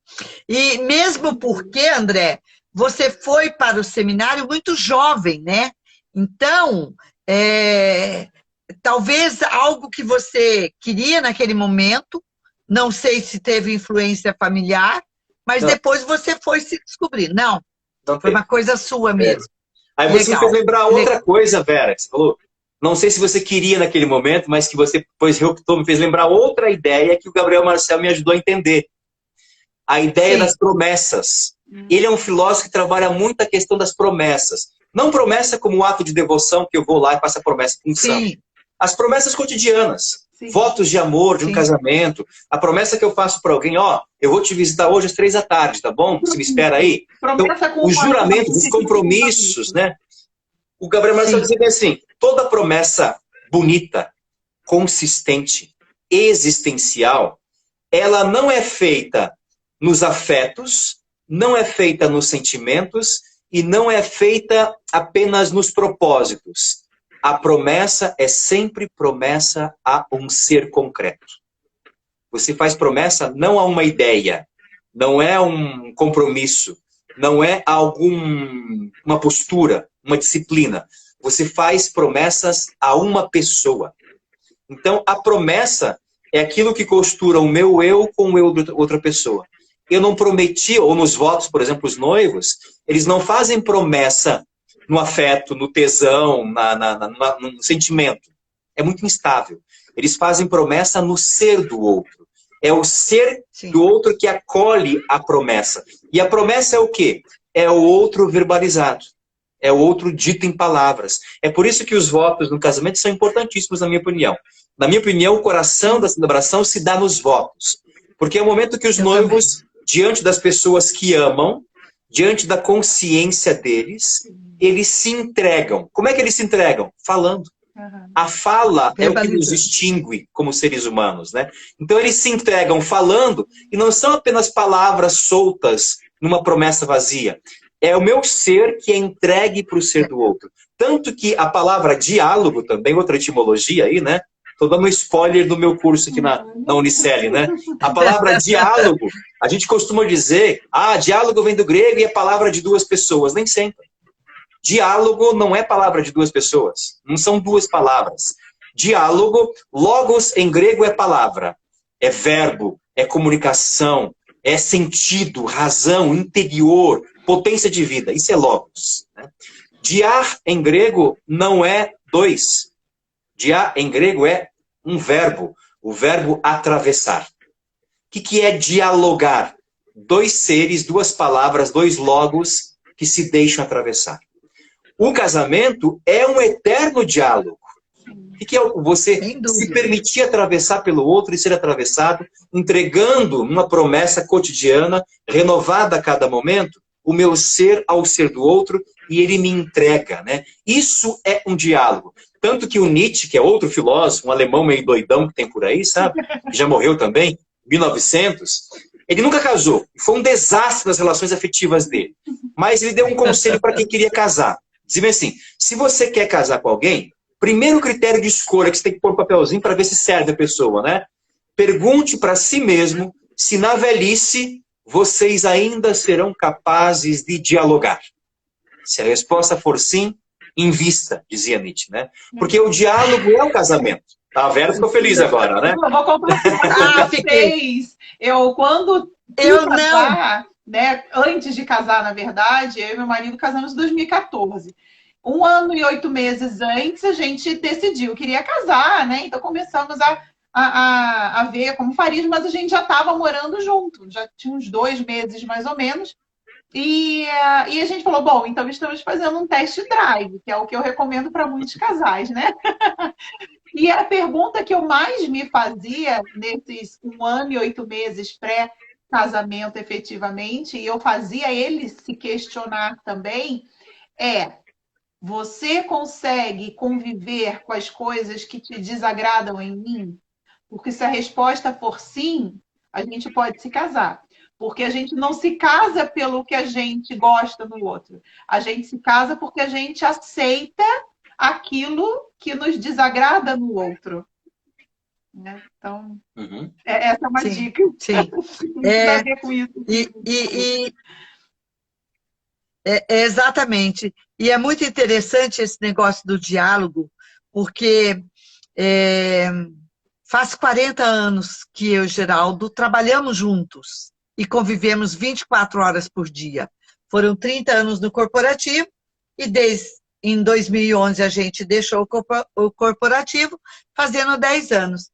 E mesmo porque, André, você foi para o seminário muito jovem, né? Então, talvez algo que você queria naquele momento, não sei se teve influência familiar, mas não. Depois você foi se descobrir. Não foi uma coisa sua mesmo. Aí você me fez lembrar outra coisa, Vera, que você falou. Não sei se você queria naquele momento, mas que você depois reoptou, me fez lembrar outra ideia que o Gabriel Marcel me ajudou a entender. A ideia das promessas. Ele é um filósofo que trabalha muito a questão das promessas. Não promessa como um ato de devoção, que eu vou lá e faço a promessa com santo. As promessas cotidianas. Sim. Votos de amor, de um casamento. A promessa que eu faço para alguém, ó, eu vou te visitar hoje às 3h, tá bom? Você me espera aí. Então, os juramentos, os compromissos, né? O Gabriel Marcel dizia assim, toda promessa bonita, consistente, existencial, ela não é feita nos afetos, não é feita nos sentimentos e não é feita apenas nos propósitos. A promessa é sempre promessa a um ser concreto. Você faz promessa não a uma ideia, não é um compromisso, não é uma postura, uma disciplina. Você faz promessas a uma pessoa. Então, a promessa é aquilo que costura o meu eu com o eu de outra pessoa. Eu não prometi, ou nos votos, por exemplo, os noivos, eles não fazem promessa no afeto, no tesão, no sentimento. É muito instável. Eles fazem promessa no ser do outro. É o ser do outro que acolhe a promessa. E a promessa é o quê? É o outro verbalizado. É o outro dito em palavras. É por isso que os votos no casamento são importantíssimos, na minha opinião. Na minha opinião, o coração da celebração se dá nos votos. Porque é o momento que os noivos, diante das pessoas que amam, diante da consciência deles, eles se entregam. Como é que eles se entregam? Falando. A fala é o que nos distingue como seres humanos, né? Então eles se entregam falando e não são apenas palavras soltas numa promessa vazia. É o meu ser que é entregue para o ser do outro. Tanto que a palavra diálogo também, outra etimologia aí, né? Estou dando um spoiler do meu curso aqui na Unicel, né? A palavra diálogo, a gente costuma dizer, diálogo vem do grego e é palavra de duas pessoas. Nem sempre. Diálogo não é palavra de duas pessoas. Não são duas palavras. Diálogo, logos em grego é palavra. É verbo, é comunicação, é sentido, razão, interior, potência de vida. Isso é logos. Né? Diar em grego não é dois. Diar em grego é um verbo. O verbo atravessar. O que é dialogar? Dois seres, duas palavras, dois logos que se deixam atravessar. O casamento é um eterno diálogo. O que é você se permitir atravessar pelo outro e ser atravessado, entregando uma promessa cotidiana, renovada a cada momento, o meu ser ao ser do outro, e ele me entrega. Né? Isso é um diálogo. Tanto que o Nietzsche, que é outro filósofo, um alemão meio doidão que tem por aí, sabe? Que já morreu também, 1900, ele nunca casou. Foi um desastre nas relações afetivas dele. Mas ele deu um conselho para quem queria casar. Dizia assim, se você quer casar com alguém, primeiro critério de escolha que você tem que pôr um papelzinho para ver se serve a pessoa, né? Pergunte para si mesmo se na velhice vocês ainda serão capazes de dialogar. Se a resposta for sim, invista, dizia Nietzsche, né? Porque o diálogo é o casamento. A Vera ficou feliz agora, né? Eu vou compartilhar com vocês. Quando casar, né, antes de casar, na verdade, eu e meu marido casamos em 2014. 1 ano e 8 meses antes, a gente decidiu, queria casar, né? Então começamos a ver como faríamos, mas a gente já estava morando junto, já tinha uns 2 meses mais ou menos. E a gente falou, bom, então estamos fazendo um test drive, que é o que eu recomendo para muitos casais, né? E a pergunta que eu mais me fazia nesses 1 ano e 8 meses pré-casamento, efetivamente, e eu fazia ele se questionar também, você consegue conviver com as coisas que te desagradam em mim? Porque se a resposta for sim, a gente pode se casar. Porque a gente não se casa pelo que a gente gosta no outro. A gente se casa porque a gente aceita aquilo que nos desagrada no outro. Né? Então, essa é uma dica. Sim. Tem a ver com isso. Exatamente. E é muito interessante esse negócio do diálogo, porque faz 40 anos que eu e o Geraldo trabalhamos juntos e convivemos 24 horas por dia. Foram 30 anos no corporativo e em 2011 a gente deixou o corporativo, fazendo 10 anos.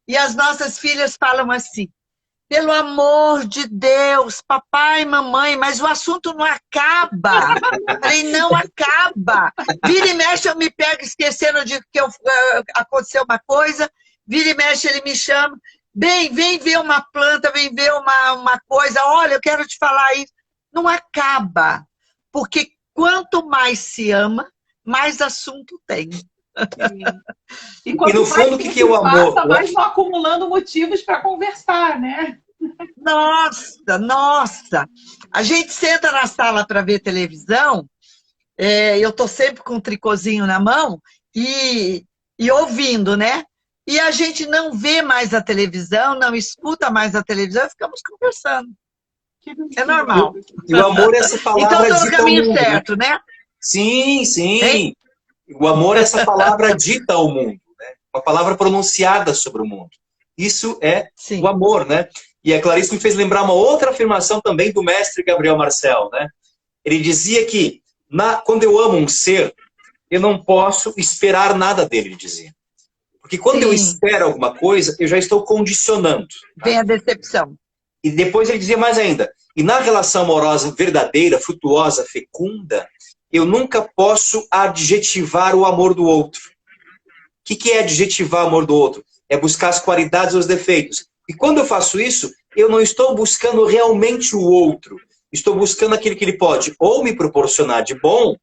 E as nossas filhas falam assim, pelo amor de Deus, papai e mamãe, mas o assunto não acaba. Falei, não acaba. Vira e mexe, eu me pego esquecendo de que aconteceu uma coisa, vira e mexe, ele me chama, bem, vem ver uma planta, vem ver uma coisa, olha, eu quero te falar isso. Não acaba, porque quanto mais se ama, mais assunto tem. E no fundo, o que é o amor? Mais vão acumulando motivos para conversar, né? Nossa! A gente senta na sala para ver televisão, eu tô sempre com um tricôzinho na mão e ouvindo, né? E a gente não vê mais a televisão, não escuta mais a televisão, e ficamos conversando. É normal. E o amor é essa palavra então, dita no caminho ao mundo, certo, né? Sim, sim. Hein? O amor é essa palavra dita ao mundo, né? Uma palavra pronunciada sobre o mundo. Isso é o amor, né? E a Clarice me fez lembrar uma outra afirmação também do mestre Gabriel Marcel, né? Ele dizia que quando eu amo um ser, eu não posso esperar nada dele, ele dizia. Porque quando eu espero alguma coisa, eu já estou condicionando. Tá? Vem a decepção. E depois ele dizia mais ainda, e na relação amorosa verdadeira, frutuosa, fecunda, eu nunca posso adjetivar o amor do outro. O que é adjetivar o amor do outro? É buscar as qualidades e os defeitos. E quando eu faço isso, eu não estou buscando realmente o outro. Estou buscando aquilo que ele pode ou me proporcionar de bom,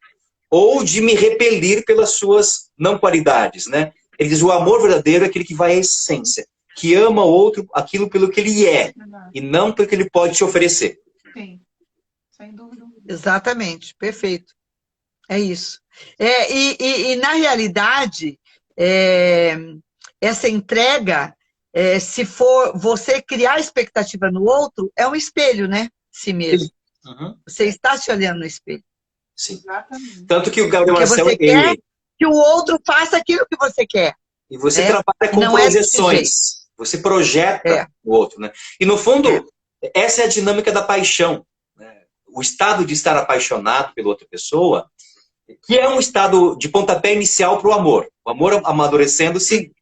ou de me repelir pelas suas não qualidades, né? Ele diz, o amor verdadeiro é aquele que vai à essência, que ama o outro, aquilo pelo que ele é, e não pelo que ele pode te oferecer. Sim, sem dúvida. Exatamente, perfeito. É isso. E na realidade, essa entrega, se for você criar expectativa no outro, é um espelho, né? Si mesmo. Você está se olhando no espelho. Sim. Exatamente. Tanto que o Gabriel Marcel... Você quer que o outro faça aquilo que você quer. E você trabalha com projeções. Você projeta o outro, né? E no fundo, essa é a dinâmica da paixão. Né? O estado de estar apaixonado pela outra pessoa, que é um estado de pontapé inicial para o amor. O amor amadurecendo-se,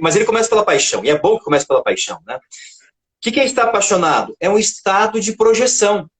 mas ele começa pela paixão. E é bom que comece pela paixão, né? O que é estar apaixonado? É um estado de projeção.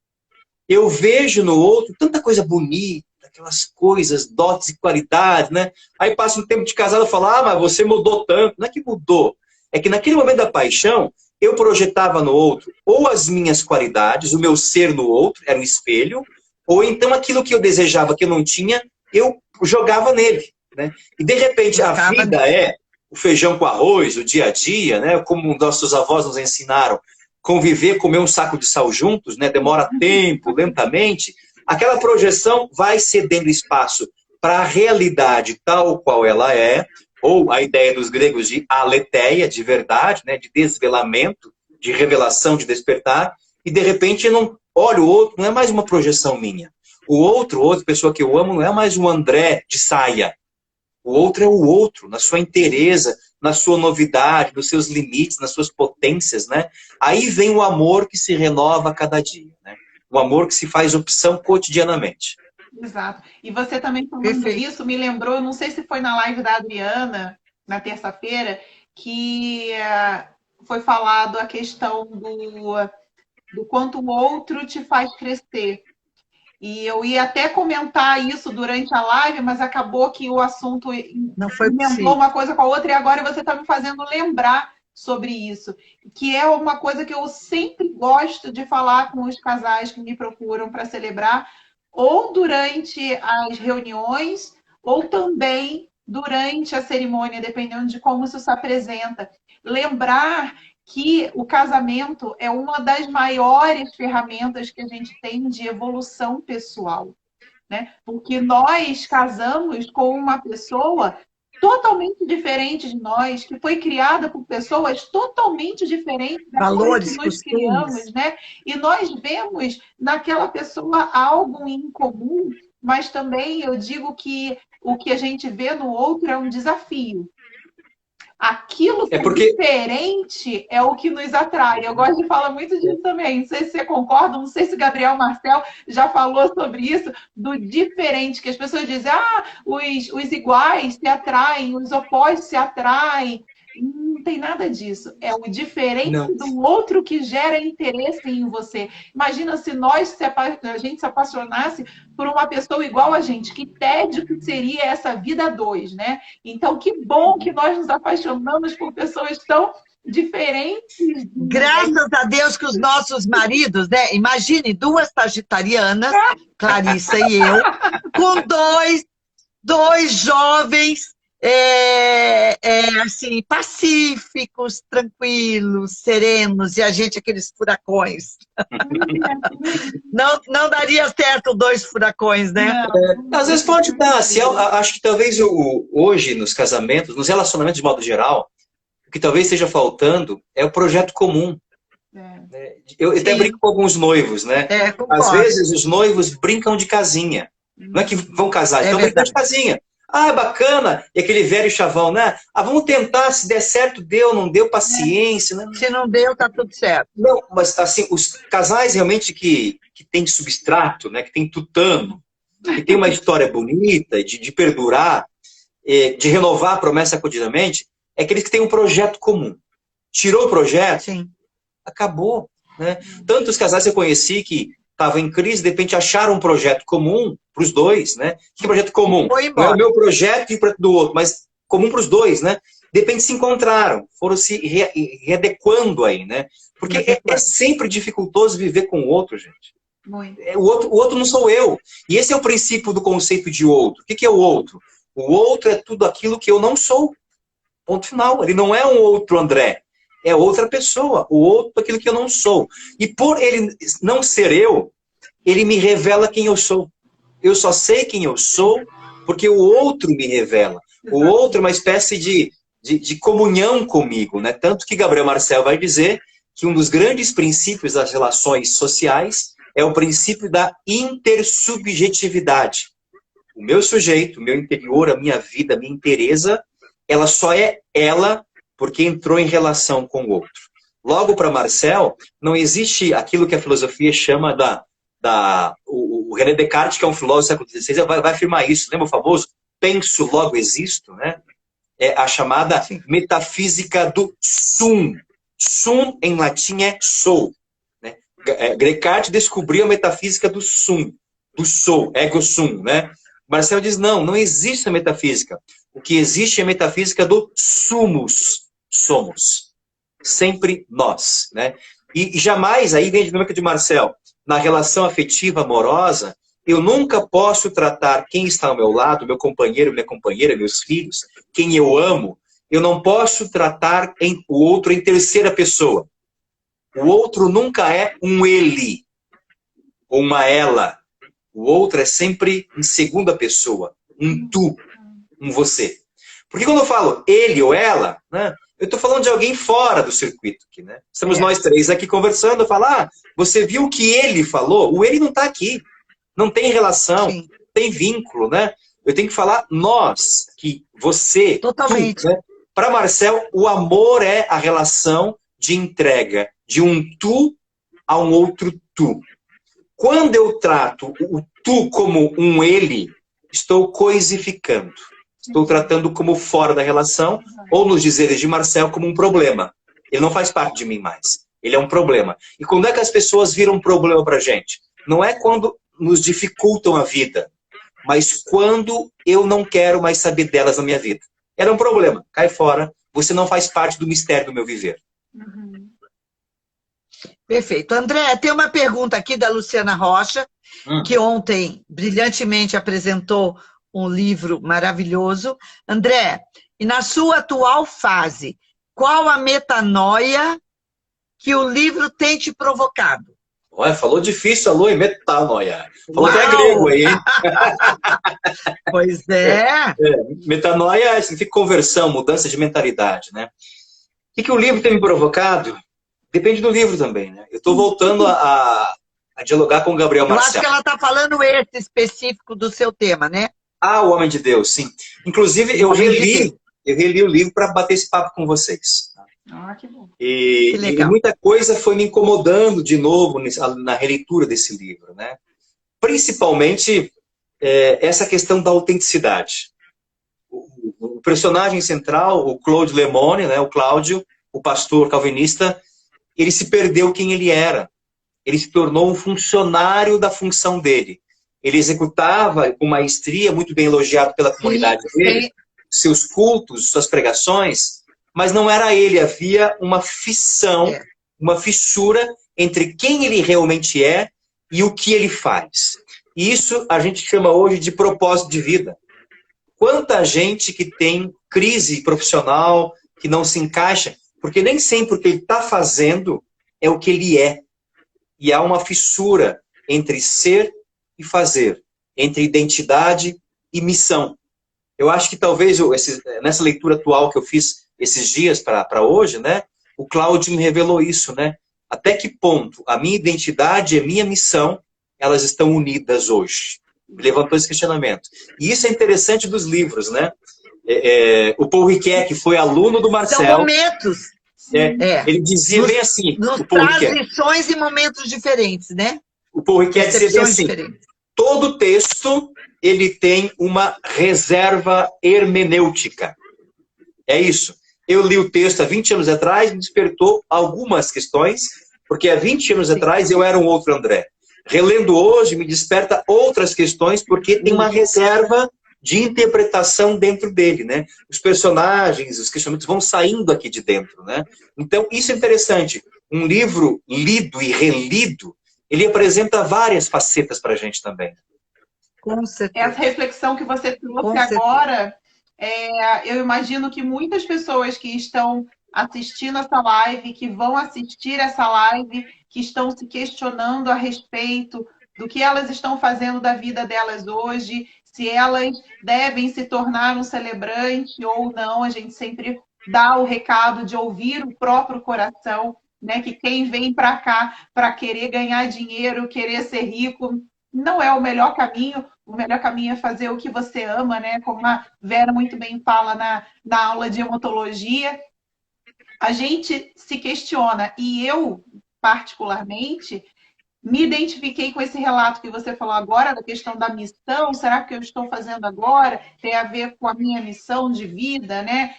Eu vejo no outro tanta coisa bonita, aquelas coisas, dotes e qualidades, né? Aí passa um tempo de casado e fala, mas você mudou tanto. Não é que mudou. É que naquele momento da paixão, eu projetava no outro ou as minhas qualidades, o meu ser no outro, era um espelho, ou então aquilo que eu desejava que eu não tinha, eu jogava nele, né? E de repente a vida é o feijão com arroz, o dia a dia, né? Como nossos avós nos ensinaram, conviver, comer um saco de sal juntos, né? Demora tempo, lentamente. Aquela projeção vai cedendo espaço para a realidade tal qual ela é, ou a ideia dos gregos de aletheia, de verdade, né? De desvelamento, de revelação, de despertar, e de repente eu não olho o outro, não é mais uma projeção minha. outra pessoa que eu amo, não é mais o André de saia. O outro é o outro, na sua inteireza, na sua novidade, nos seus limites, nas suas potências, né? Aí vem o amor que se renova a cada dia, né? O amor que se faz opção cotidianamente. Exato. E você também falando isso me lembrou, eu não sei se foi na live da Adriana, na terça-feira, que foi falado a questão do quanto o outro te faz crescer. E eu ia até comentar isso durante a live, mas acabou que o assunto emendou uma coisa com a outra, e agora você está me fazendo lembrar sobre isso, que é uma coisa que eu sempre gosto de falar com os casais que me procuram para celebrar, ou durante as reuniões, ou também durante a cerimônia, dependendo de como isso se apresenta. Lembrar que o casamento é uma das maiores ferramentas que a gente tem de evolução pessoal, né? Porque nós casamos com uma pessoa totalmente diferente de nós, que foi criada por pessoas totalmente diferentes valores que nós criamos, né? E nós vemos naquela pessoa algo em comum, mas também eu digo que o que a gente vê no outro é um desafio. Aquilo que é diferente é o que nos atrai. Eu gosto de falar muito disso também. Não sei se você concorda, não sei se Gabriel Marcel já falou sobre isso, do diferente, que as pessoas dizem, os iguais se atraem, os opostos se atraem. Não tem nada disso. É o diferente do outro que gera interesse em você. Imagina se a gente se apaixonasse por uma pessoa igual a gente. Que tédio que seria essa vida a dois, né? Então, que bom que nós nos apaixonamos por pessoas tão diferentes. Graças a Deus que os nossos maridos, né? Imagine duas sagitarianas, Clarissa e eu, com dois jovens assim, pacíficos, tranquilos, serenos, e a gente aqueles furacões. Não daria certo dois furacões, né? Às vezes pode dar. Acho que talvez hoje, nos casamentos, nos relacionamentos de modo geral, o que talvez esteja faltando é o projeto comum. Eu até brinco com alguns noivos, né? Às vezes os noivos brincam de casinha. Não é que vão casar, estão brincando de casinha. É bacana. E aquele velho chavão, né? Vamos tentar, se der certo, deu, não deu, paciência. Né? Se não deu, tá tudo certo. Não, mas assim, os casais realmente que tem substrato, né? Que tem tutano, que tem uma história bonita, de perdurar, de renovar a promessa cotidianamente, é aqueles que têm um projeto comum. Tirou o projeto, acabou. Né? Tantos casais que eu conheci que estavam em crise, de repente acharam um projeto comum para os dois, né? Que projeto comum? Não é o meu projeto e o projeto do outro, mas comum para os dois, né? De repente se encontraram, foram se readequando aí, né? Porque é sempre dificultoso viver com o outro, gente. O outro não sou eu. E esse é o princípio do conceito de outro. O que é o outro? O outro é tudo aquilo que eu não sou. Ponto final. Ele não é um outro André. É outra pessoa, o outro aquilo que eu não sou. E por ele não ser eu, ele me revela quem eu sou. Eu só sei quem eu sou porque o outro me revela. O outro é uma espécie de comunhão comigo, né? Tanto que Gabriel Marcel vai dizer que um dos grandes princípios das relações sociais é o princípio da intersubjetividade. O meu sujeito, o meu interior, a minha vida, a minha inteireza, ela só é ela porque entrou em relação com o outro. Logo, para Marcel, não existe aquilo que a filosofia chama o René Descartes, que é um filósofo do século XVI, vai afirmar isso. Lembra o famoso penso, logo existo? Né? É a chamada metafísica do sum. Sum, em latim, é sou. Né? Descartes descobriu a metafísica do sum, do sou, ego sum. Né? Marcel diz, não existe a metafísica. O que existe é a metafísica do sumus. Somos. Sempre nós. Né? E jamais, aí vem a dinâmica de Marcel, na relação afetiva, amorosa, eu nunca posso tratar quem está ao meu lado, meu companheiro, minha companheira, meus filhos, quem eu amo, eu não posso tratar o outro em terceira pessoa. O outro nunca é um ele, ou uma ela. O outro é sempre em segunda pessoa, um tu, um você. Porque quando eu falo ele ou ela, né, eu estou falando de alguém fora do circuito aqui, né? Estamos nós três aqui conversando, eu falo, você viu o que ele falou? O ele não está aqui. Não tem relação, Sim. não tem vínculo, né? Eu tenho que falar nós, que você, Totalmente. tu, né? Para Marcel, o amor é a relação de entrega de um tu a um outro tu. Quando eu trato o tu como um ele, estou coisificando. Estou tratando como fora da relação, ou nos dizeres de Marcel, como um problema. Ele não faz parte de mim mais. Ele é um problema. E quando é que as pessoas viram um problema pra gente? Não é quando nos dificultam a vida, mas quando eu não quero mais saber delas na minha vida. Era um problema. Cai fora. Você não faz parte do mistério do meu viver. Uhum. Perfeito. André, tem uma pergunta aqui da Luciana Rocha, que ontem brilhantemente apresentou um livro maravilhoso. André, e na sua atual fase, qual a metanoia que o livro tem te provocado? Olha, falou difícil, alô, e metanoia. Falou até grego aí, hein? Pois é. Metanoia significa conversão, mudança de mentalidade, né? O que o livro tem me provocado? Depende do livro também, né? Eu estou voltando a dialogar com o Gabriel Marcel. Eu acho que ela está falando esse específico do seu tema, né? Ah, o Homem de Deus, sim. Inclusive, eu reli o livro para bater esse papo com vocês. Ah, que bom. Que legal. E muita coisa foi me incomodando de novo na releitura desse livro, né? Principalmente essa questão da autenticidade. O personagem central, o Claude Lemone, né, o Cláudio, o pastor calvinista, ele se perdeu quem ele era. Ele se tornou um funcionário da função dele. Ele executava com maestria, muito bem elogiado pela comunidade dele, seus cultos, suas pregações, mas não era ele. Havia uma fissão, uma fissura entre quem ele realmente é e o que ele faz. E isso a gente chama hoje de propósito de vida. Quanta gente que tem crise profissional, que não se encaixa, porque nem sempre o que ele está fazendo é o que ele é. E há uma fissura entre ser e fazer, entre identidade e missão. Eu acho que talvez nessa leitura atual que eu fiz esses dias para hoje, né, o Cláudio me revelou isso, né? Até que ponto a minha identidade e a minha missão, elas estão unidas hoje? Me levantou esse questionamento. E isso é interessante dos livros, né? O Paul Ricoeur, que foi aluno do Marcel... São momentos. Ele dizia bem assim... Nos traz lições e momentos diferentes, né? O Paul Ricoeur dizia bem assim, todo texto ele tem uma reserva hermenêutica. É isso. Eu li o texto há 20 anos atrás, me despertou algumas questões, porque há 20 anos atrás eu era um outro André. Relendo hoje, me desperta outras questões, porque tem uma reserva de interpretação dentro dele, né? Os personagens, os questionamentos vão saindo aqui de dentro, né? Então, isso é interessante. Um livro lido e relido, ele apresenta várias facetas para a gente também. Com certeza. Essa reflexão que você trouxe agora, eu imagino que muitas pessoas que estão assistindo essa live, que vão assistir essa live, que estão se questionando a respeito do que elas estão fazendo da vida delas hoje, se elas devem se tornar um celebrante ou não. A gente sempre dá o recado de ouvir o próprio coração, né? Que quem vem para cá para querer ganhar dinheiro, querer ser rico, não é o melhor caminho. O melhor caminho é fazer o que você ama, né? Como a Vera muito bem fala na aula de hematologia. A gente se questiona, e eu, particularmente, me identifiquei com esse relato que você falou agora, da questão da missão. Será que o que eu estou fazendo agora tem a ver com a minha missão de vida, né?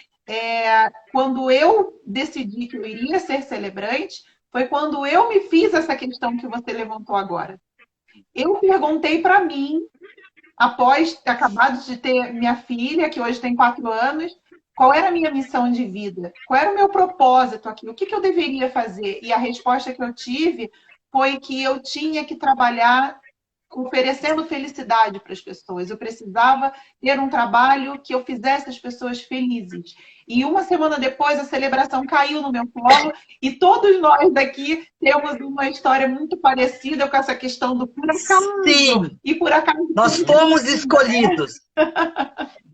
Quando eu decidi que eu iria ser celebrante, foi quando eu me fiz essa questão que você levantou agora. Eu perguntei para mim, após ter acabado de ter minha filha, que hoje tem 4 anos, qual era a minha missão de vida? Qual era o meu propósito aqui? O que eu deveria fazer? E a resposta que eu tive foi que eu tinha que trabalhar oferecendo felicidade para as pessoas. Eu precisava ter um trabalho que eu fizesse as pessoas felizes. E uma semana depois, a celebração caiu no meu colo, e todos nós daqui temos uma história muito parecida com essa questão do por acaso. Sim, e por acaso nós fomos escolhidos.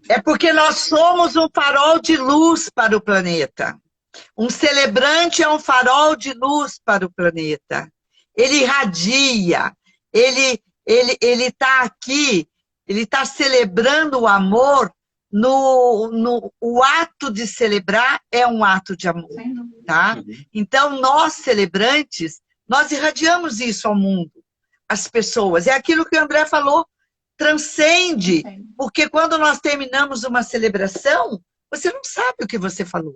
É porque nós somos um farol de luz para o planeta. Um celebrante é um farol de luz para o planeta. Ele irradia, ele ele tá aqui, ele está celebrando o amor, o ato de celebrar é um ato de amor, tá? Então, nós celebrantes, nós irradiamos isso ao mundo, às pessoas. É aquilo que o André falou, transcende, porque quando nós terminamos uma celebração, você não sabe o que você falou.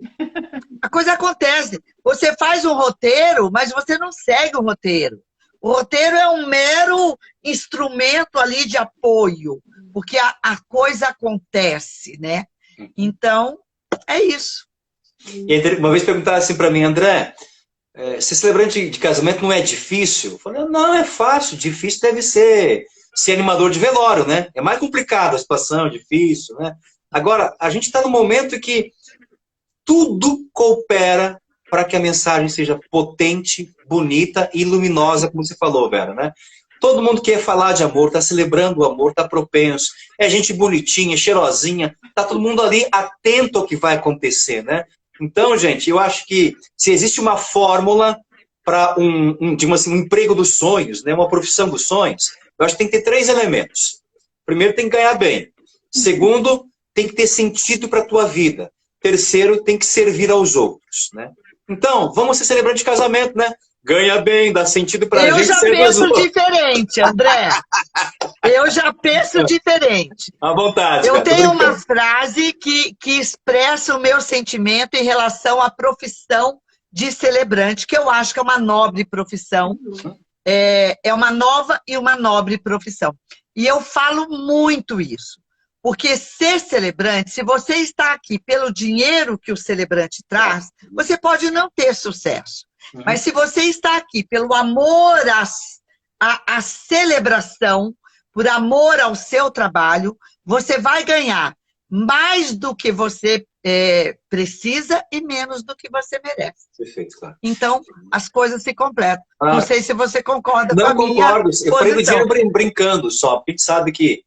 A coisa acontece. Você faz um roteiro, mas você não segue o roteiro. O roteiro é um mero instrumento ali de apoio, porque a coisa acontece, né? Então, é isso. E uma vez perguntaram assim para mim, André, ser celebrante de casamento não é difícil? Eu falei, não, é fácil. Difícil deve ser animador de velório, né? É mais complicado a situação, difícil, né? Agora, a gente está num momento em que tudo coopera para que a mensagem seja potente, bonita e luminosa, como você falou, Vera, né? Todo mundo quer falar de amor, está celebrando o amor, está propenso, é gente bonitinha, cheirosinha, está todo mundo ali atento ao que vai acontecer, né? Então, gente, eu acho que se existe uma fórmula para digamos assim, um emprego dos sonhos, né? Uma profissão dos sonhos, eu acho que tem que ter 3 elementos. Primeiro, tem que ganhar bem. Segundo, tem que ter sentido para a tua vida. Terceiro, tem que servir aos outros, né? Então, vamos ser celebrantes de casamento, né? Ganha bem, dá sentido pra gente. Eu já penso diferente, André. Eu já penso diferente. À vontade. Eu tenho uma frase que expressa o meu sentimento em relação à profissão de celebrante, que eu acho que é uma nobre profissão. É uma nova e uma nobre profissão. E eu falo muito isso. Porque ser celebrante, se você está aqui pelo dinheiro que o celebrante traz, você pode não ter sucesso. Mas se você está aqui pelo amor à celebração, por amor ao seu trabalho, você vai ganhar mais do que você precisa e menos do que você merece. Perfeito, claro. Então, as coisas se completam. Não sei se você concorda com a minha Não concordo. Eu falei do dinheiro brincando só. Porque a gente sabe que,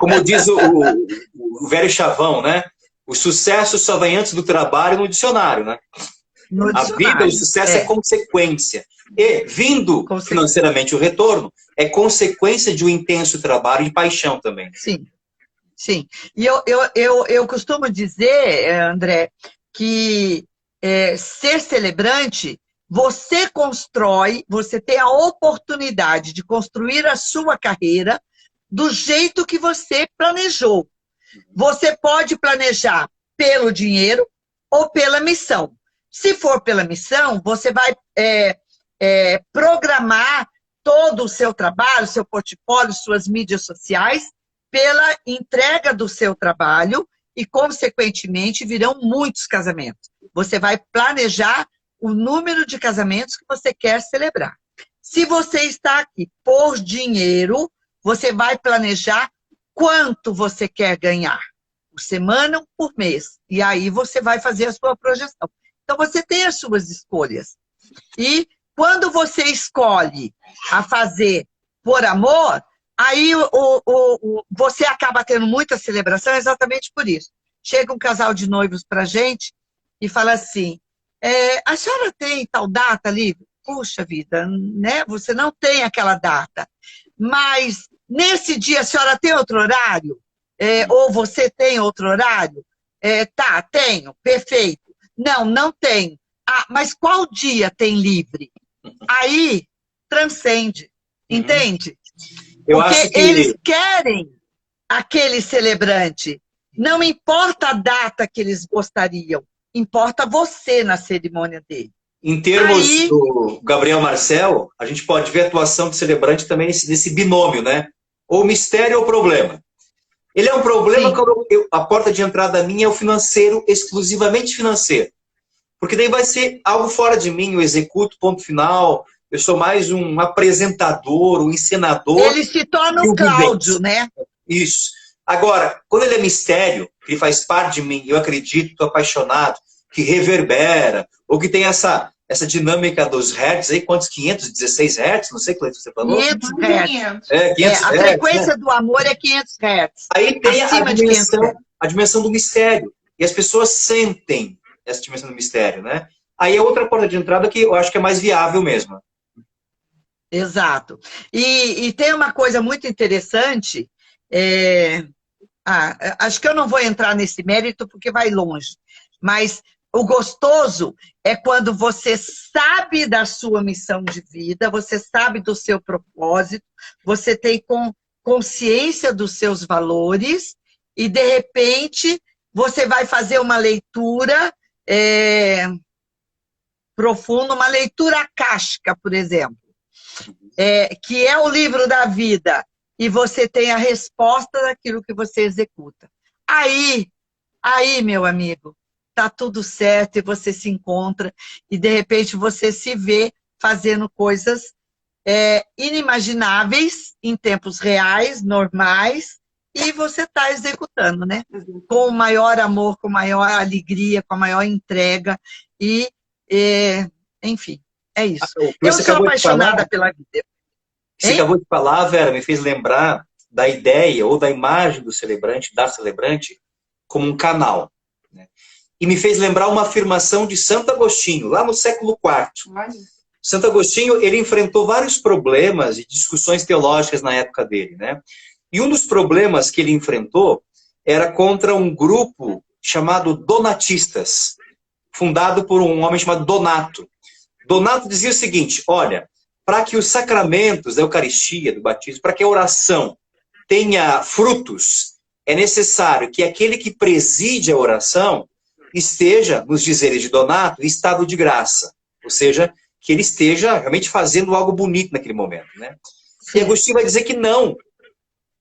como diz o velho chavão, né? O sucesso só vem antes do trabalho no dicionário, né? A vida, o sucesso é consequência. E, vindo financeiramente o retorno, é consequência de um intenso trabalho e paixão também. Sim, sim. E eu costumo dizer, André, que ser celebrante, você constrói, você tem a oportunidade de construir a sua carreira do jeito que você planejou. Você pode planejar pelo dinheiro ou pela missão. Se for pela missão, você vai programar todo o seu trabalho, seu portfólio, suas mídias sociais, pela entrega do seu trabalho e, consequentemente, virão muitos casamentos. Você vai planejar o número de casamentos que você quer celebrar. Se você está aqui por dinheiro, você vai planejar quanto você quer ganhar, por semana ou por mês. E aí você vai fazer a sua projeção. Então, você tem as suas escolhas. E quando você escolhe a fazer por amor, aí você acaba tendo muita celebração exatamente por isso. Chega um casal de noivos para a gente e fala assim, a senhora tem tal data livre? Puxa vida, né? Você não tem aquela data. Mas nesse dia a senhora tem outro horário? Ou você tem outro horário? Tá, tenho, perfeito. Não, não tem. Ah, mas qual dia tem livre? Aí transcende, entende? Eu Porque acho que eles querem aquele celebrante. Não importa a data que eles gostariam, importa você na cerimônia dele. Em termos do Gabriel Marcel, a gente pode ver a atuação do celebrante também nesse binômio, né? Ou mistério ou problema. Ele é um problema quando a porta de entrada minha é o financeiro, exclusivamente financeiro. Porque daí vai ser algo fora de mim, eu executo, ponto final, eu sou mais um apresentador, um encenador. Ele se torna o Cláudio, né? Isso. Agora, quando ele é mistério, que ele faz parte de mim, eu acredito, estou apaixonado, que reverbera, ou que tem essa dinâmica dos hertz aí, quantos? 516 hertz? Não sei o que você falou. 500 hertz. 500 a hertz, frequência né? do amor é 500 hertz. Aí tem a dimensão do mistério. E as pessoas sentem essa dimensão do mistério, né? Aí é outra porta de entrada que eu acho que é mais viável mesmo. Exato. E tem uma coisa muito interessante, acho que eu não vou entrar nesse mérito porque vai longe, mas o gostoso é quando você sabe da sua missão de vida, você sabe do seu propósito, você tem consciência dos seus valores e, de repente, você vai fazer uma leitura profunda, uma leitura akáshica, por exemplo, que é o livro da vida, e você tem a resposta daquilo que você executa. Aí, meu amigo, tá tudo certo e você se encontra e, de repente, você se vê fazendo coisas inimagináveis em tempos reais, normais, e você está executando, né? Com o maior amor, com a maior alegria, com a maior entrega e enfim, é isso. Eu sou apaixonada pela vida. Você acabou de falar, Vera, me fez lembrar da ideia ou da imagem do celebrante, da celebrante, como um canal. Né? E me fez lembrar uma afirmação de Santo Agostinho, lá no século IV. Santo Agostinho, ele enfrentou vários problemas e discussões teológicas na época dele. Né? E um dos problemas que ele enfrentou era contra um grupo chamado Donatistas, fundado por um homem chamado Donato. Donato dizia o seguinte, olha, para que os sacramentos da Eucaristia, do batismo, para que a oração tenha frutos, é necessário que aquele que preside a oração esteja, nos dizeres de Donato, em estado de graça. Ou seja, que ele esteja realmente fazendo algo bonito naquele momento. Né? E Agostinho vai dizer que não.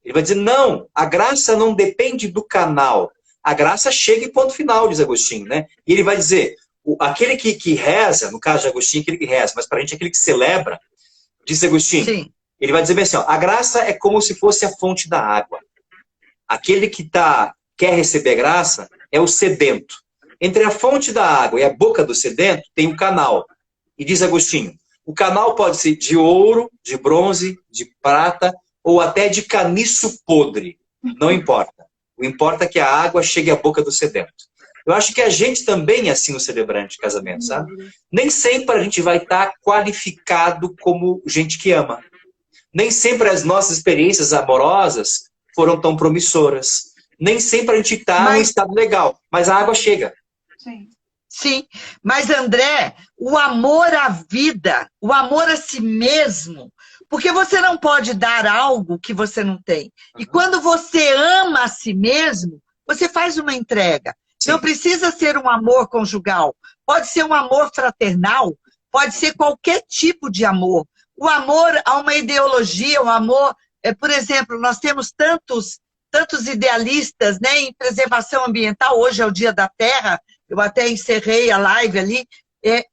Ele vai dizer, não, a graça não depende do canal. A graça chega em ponto final, diz Agostinho. Né? E ele vai dizer, aquele que reza, no caso de Agostinho, aquele que reza, mas para a gente aquele que celebra, diz Agostinho, sim. Ele vai dizer bem assim, ó, a graça é como se fosse a fonte da água. Aquele que quer receber graça é o sedento. Entre a fonte da água e a boca do sedento tem um canal. E diz Agostinho, o canal pode ser de ouro, de bronze, de prata ou até de caniço podre. Não importa. O importa é que a água chegue à boca do sedento. Eu acho que a gente também é assim no celebrante de casamento, sabe? Nem sempre a gente vai estar qualificado como gente que ama. Nem sempre as nossas experiências amorosas foram tão promissoras. Nem sempre a gente está em estado legal, mas a água chega. Sim. Sim, mas André, o amor à vida, o amor a si mesmo, porque você não pode dar algo que você não tem. E quando você ama a si mesmo, você faz uma entrega. Sim. Não precisa ser um amor conjugal, pode ser um amor fraternal, pode ser qualquer tipo de amor. O amor a uma ideologia, o amor, por exemplo, nós temos tantos idealistas, né, em preservação ambiental, hoje é o Dia da Terra, eu até encerrei a live ali.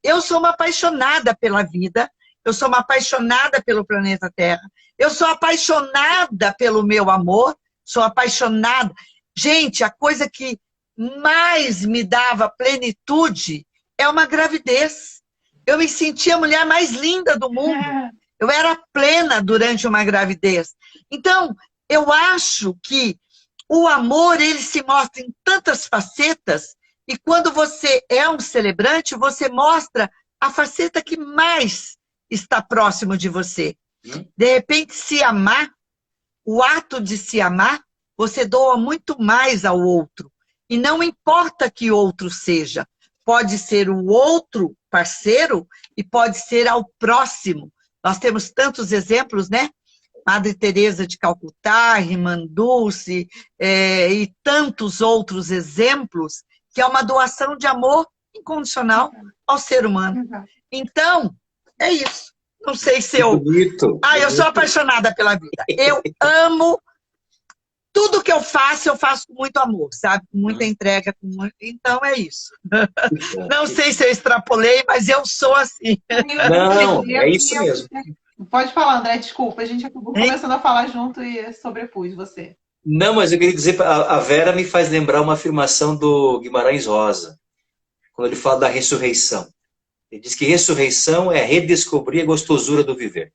Eu sou uma apaixonada pela vida, eu sou uma apaixonada pelo planeta Terra, eu sou apaixonada pelo meu amor, sou apaixonada. Gente, a coisa que mais me dava plenitude é uma gravidez. Eu me sentia a mulher mais linda do mundo. Eu era plena durante uma gravidez. Então, eu acho que o amor, ele se mostra em tantas facetas, e quando você é um celebrante, você mostra a faceta que mais está próximo de você. De repente, se amar, o ato de se amar, você doa muito mais ao outro. E não importa que outro seja. Pode ser o outro parceiro e pode ser ao próximo. Nós temos tantos exemplos, né? Madre Teresa de Calcutá, Irmã Dulce, e tantos outros exemplos, que é uma doação de amor incondicional ao ser humano. Então, é isso. Não sei se eu... Bonito. Eu sou apaixonada pela vida. Eu amo tudo que eu faço com muito amor, sabe? Com muita entrega. Então, é isso. Não sei se eu extrapolei, mas eu sou assim. Não, é isso mesmo. Pode falar, André, desculpa. A gente acabou começando a falar junto e sobrepus você. Não, mas eu queria dizer, a Vera me faz lembrar uma afirmação do Guimarães Rosa, quando ele fala da ressurreição. Ele diz que ressurreição é redescobrir a gostosura do viver.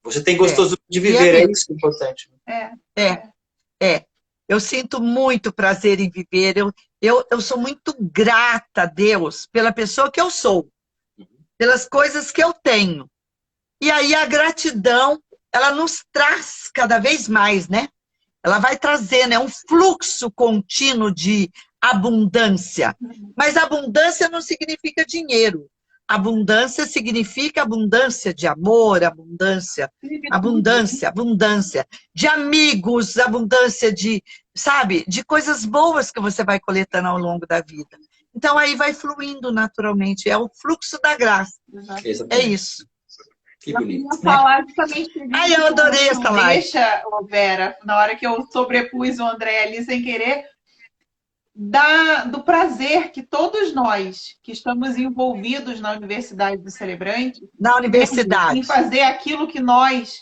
Você tem gostosura de viver, é isso que é importante. Eu sinto muito prazer em viver. Eu sou muito grata a Deus pela pessoa que eu sou, pelas coisas que eu tenho. E aí a gratidão, ela nos traz cada vez mais, né? Ela vai trazendo, é um fluxo contínuo de abundância. Mas abundância não significa dinheiro. Abundância significa abundância de amor, abundância de amigos, abundância de, sabe, de coisas boas que você vai coletando ao longo da vida. Então aí vai fluindo naturalmente, é o fluxo da graça. Exatamente. É isso. Que bonito. Eu falar justamente Ai, eu adorei essa live. Deixa, Vera, na hora que eu sobrepus o André ali sem querer, do prazer que todos nós que estamos envolvidos na Universidade do Celebrante, na universidade, em fazer aquilo que nós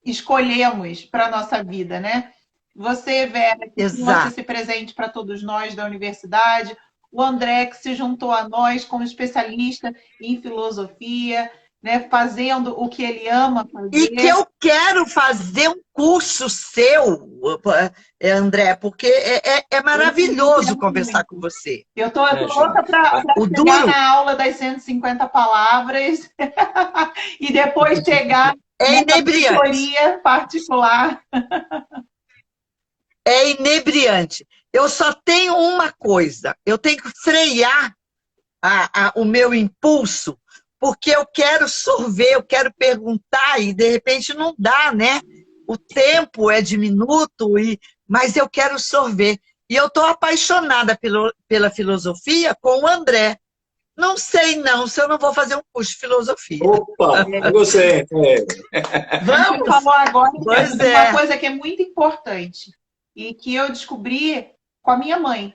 escolhemos para a nossa vida, né? Você, Vera, que trouxe esse presente para todos nós da universidade, o André, que se juntou a nós como especialista em filosofia, né, fazendo o que ele ama fazer. E que eu quero fazer um curso seu, André, porque é maravilhoso conversar com você. Eu estou louca para chegar na aula das 150 palavras e depois chegar na mentoria particular. É inebriante. Eu só tenho uma coisa, eu tenho que frear o meu impulso, porque eu quero sorver, eu quero perguntar e de repente não dá, né? O tempo é diminuto, mas eu quero sorver. E eu estou apaixonada pela filosofia com o André. Não sei não se eu não vou fazer um curso de filosofia. Opa, você. Vamos? Você falou agora uma coisa que é muito importante e que eu descobri com a minha mãe,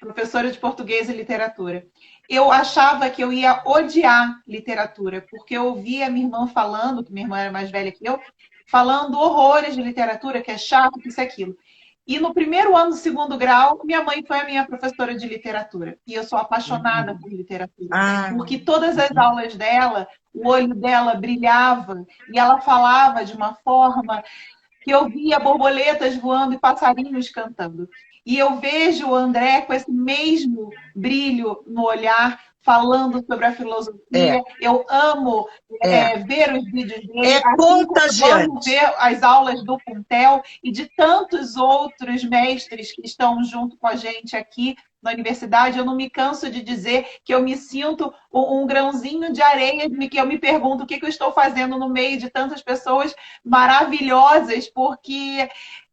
professora de português e literatura. Eu achava que eu ia odiar literatura, porque eu ouvia minha irmã falando, que minha irmã era mais velha que eu, falando horrores de literatura, que é chato, que isso é aquilo. E no primeiro ano do segundo grau, minha mãe foi a minha professora de literatura. E eu sou apaixonada por literatura. Porque todas as aulas dela, o olho dela brilhava e ela falava de uma forma que eu via borboletas voando e passarinhos cantando. E eu vejo o André com esse mesmo brilho no olhar, falando sobre a filosofia. Eu amo ver os vídeos dele. É contagiante. Amo ver as aulas do Puntel e de tantos outros mestres que estão junto com a gente aqui na universidade. Eu não me canso de dizer que eu me sinto um grãozinho de areia, que eu me pergunto o que eu estou fazendo no meio de tantas pessoas maravilhosas, porque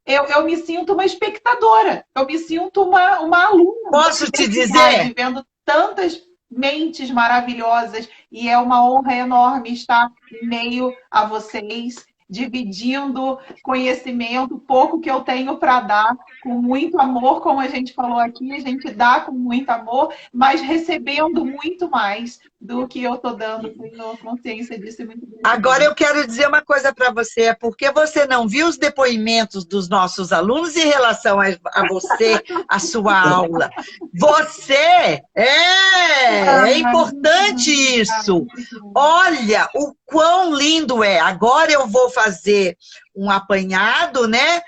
eu me sinto uma espectadora, eu me sinto uma aluna. Posso te dizer? Vendo tantas mentes maravilhosas, e é uma honra enorme estar em meio a vocês, dividindo conhecimento, pouco que eu tenho para dar, com muito amor, como a gente falou aqui, a gente dá com muito amor, mas recebendo muito mais do que eu estou dando, tenho consciência disso. É muito bom. Agora eu quero dizer uma coisa para você, é porque você não viu os depoimentos dos nossos alunos em relação a você, a sua aula. Você, é importante isso. Olha o quão lindo é. Agora eu vou fazer um apanhado, né,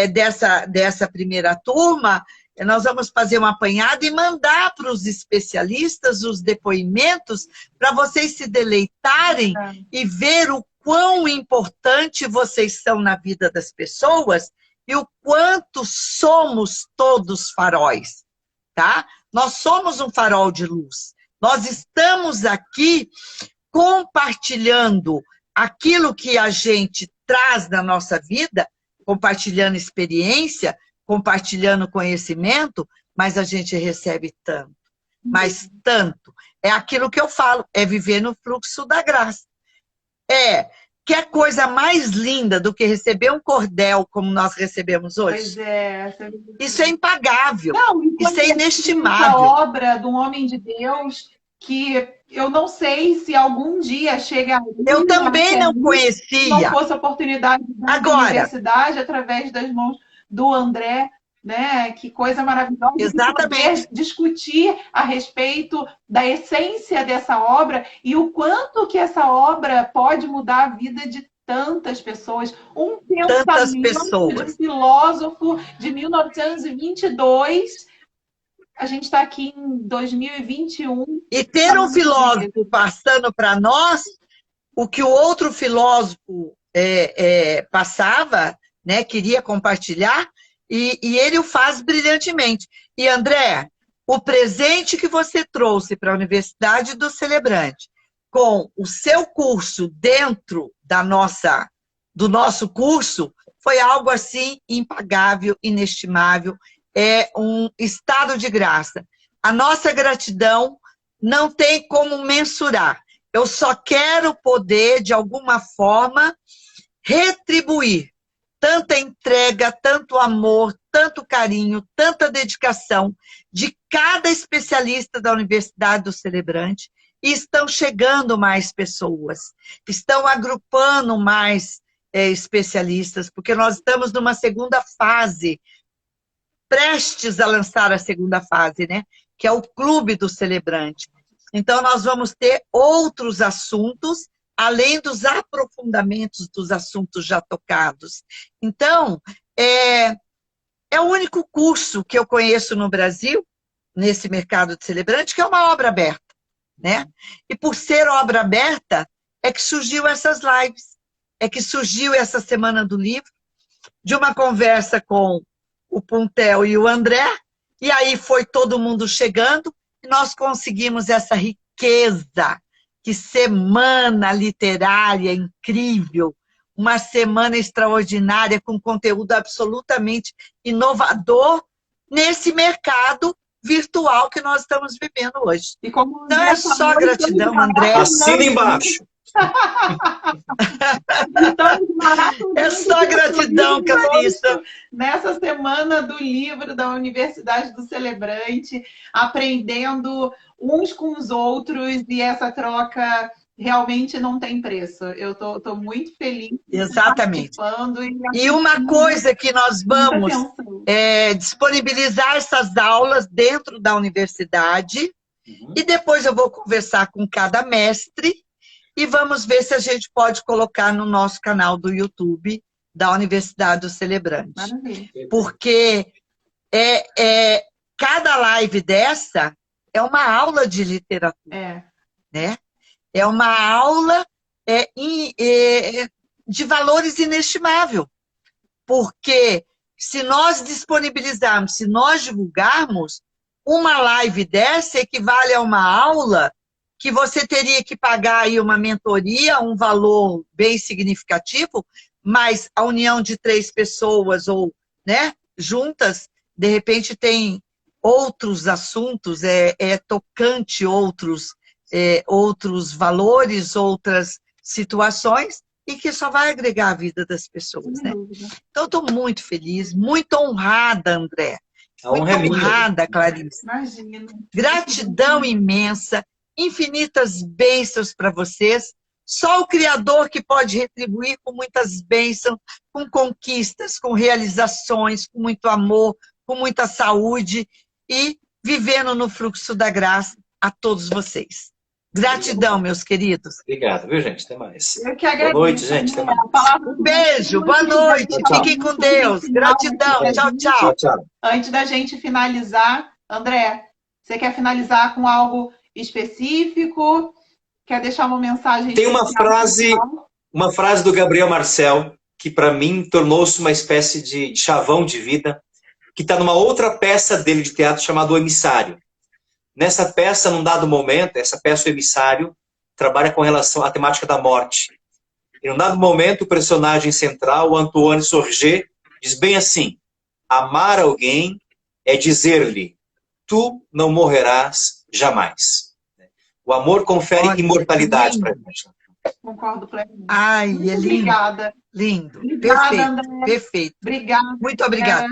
dessa primeira turma. Nós vamos fazer um apanhado e mandar para os especialistas os depoimentos para vocês se deleitarem e ver o quão importante vocês são na vida das pessoas e o quanto somos todos faróis, tá? Nós somos um farol de luz. Nós estamos aqui compartilhando aquilo que a gente traz na nossa vida, compartilhando experiência, compartilhando conhecimento, mas a gente recebe tanto, mas tanto. É aquilo que eu falo, é viver no fluxo da graça. Que coisa mais linda do que receber um cordel como nós recebemos hoje? Isso é impagável, não, isso é inestimável. A obra de um homem de Deus que eu não sei se algum dia chega... Eu também não conhecia. Não fosse a oportunidade da universidade, através das mãos do André, né? Que coisa maravilhosa. Exatamente. Discutir a respeito da essência dessa obra e o quanto que essa obra pode mudar a vida de tantas pessoas. Um pensamento de um filósofo de 1922. A gente está aqui em 2021. E ter um filósofo passando para nós o que o outro filósofo passava, né, queria compartilhar, e ele o faz brilhantemente. E, André, o presente que você trouxe para a Universidade do Celebrante, com o seu curso dentro do nosso curso, foi algo assim impagável, inestimável, é um estado de graça. A nossa gratidão não tem como mensurar. Eu só quero poder, de alguma forma, retribuir tanta entrega, tanto amor, tanto carinho, tanta dedicação de cada especialista da Universidade do Celebrante, e estão chegando mais pessoas, estão agrupando mais especialistas, porque nós estamos numa segunda fase, prestes a lançar a segunda fase, né? Que é o Clube do Celebrante. Então, nós vamos ter outros assuntos, além dos aprofundamentos dos assuntos já tocados. Então, é o único curso que eu conheço no Brasil, nesse mercado de celebrante, que é uma obra aberta, né? E por ser obra aberta, é que surgiu essas lives, é que surgiu essa Semana do Livro, de uma conversa com o Puntel e o André, e aí foi todo mundo chegando, e nós conseguimos essa riqueza. Que semana literária incrível, uma semana extraordinária com conteúdo absolutamente inovador nesse mercado virtual que nós estamos vivendo hoje. Então é só gratidão, André. Assina embaixo. É só gratidão, Clarissa. Nessa Semana do Livro da Universidade do Celebrante, aprendendo uns com os outros, e essa troca realmente não tem preço. Eu tô muito feliz. Exatamente. E uma coisa que nós vamos disponibilizar essas aulas dentro da universidade, e depois eu vou conversar com cada mestre, e vamos ver se a gente pode colocar no nosso canal do YouTube da Universidade do Celebrante. Maravilha. Porque cada live dessa é uma aula de literatura. Né? É uma aula de valores inestimável. Porque se nós disponibilizarmos, se nós divulgarmos, uma live dessa equivale a uma aula que você teria que pagar aí uma mentoria, um valor bem significativo, mas a união de 3 pessoas ou, né, juntas, de repente tem outros assuntos, tocante outros valores, outras situações, e que só vai agregar a vida das pessoas, né? Então, estou muito feliz, muito honrada, André. Muito honrada, Clarissa. Imagina. Gratidão imensa. Infinitas bênçãos para vocês. Só o Criador que pode retribuir com muitas bênçãos, com conquistas, com realizações, com muito amor, com muita saúde e vivendo no fluxo da graça a todos vocês. Gratidão, meus queridos. Obrigado, viu, gente? Até mais. Eu que agradeço. Boa noite, gente. Até mais. Um beijo, boa noite. Tchau. Fiquem com Deus. Gratidão. Tchau, tchau. Tchau, tchau. Antes da gente finalizar, André, você quer finalizar com algo específico? Quer deixar uma mensagem? Tem uma frase do Gabriel Marcel, que para mim tornou-se uma espécie de chavão de vida, que está numa outra peça dele de teatro chamada O Emissário. Nessa peça, num dado momento, essa peça, O Emissário, trabalha com relação à temática da morte. E num dado momento, o personagem central, o Antoine Sorger, diz bem assim: amar alguém é dizer-lhe, tu não morrerás jamais. O amor confere imortalidade para a gente. Concordo plenamente. Ai, Muito é lindo. obrigada. Lindo. Obrigada, Perfeito. André. Perfeito. Obrigada. Muito obrigada.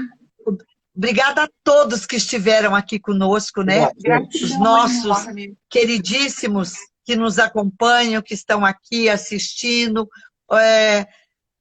Obrigada a todos que estiveram aqui conosco, né? Gratidão Os nossos enorme. queridíssimos que nos acompanham, que estão aqui assistindo.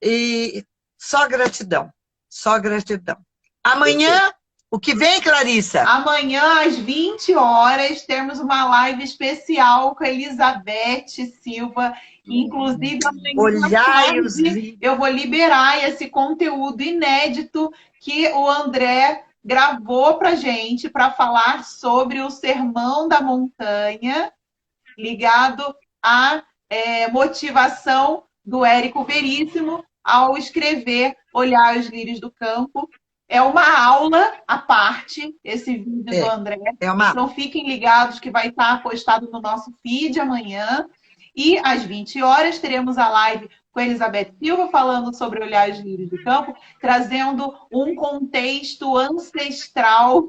E só gratidão. Só gratidão. Amanhã, o que vem, Clarissa? Amanhã, às 20 horas, temos uma live especial com a Elizabeth Silva. Inclusive, Olhai os eu vou liberar esse conteúdo inédito que o André gravou para gente para falar sobre o Sermão da Montanha, ligado a motivação do Érico Veríssimo ao escrever Olhar os Lírios do Campo. É uma aula à parte, esse vídeo do André. Então fiquem ligados que vai estar postado no nosso feed amanhã. E às 20 horas teremos a live com a Elizabeth Silva falando sobre Olhar os Lírios do Campo, trazendo um contexto ancestral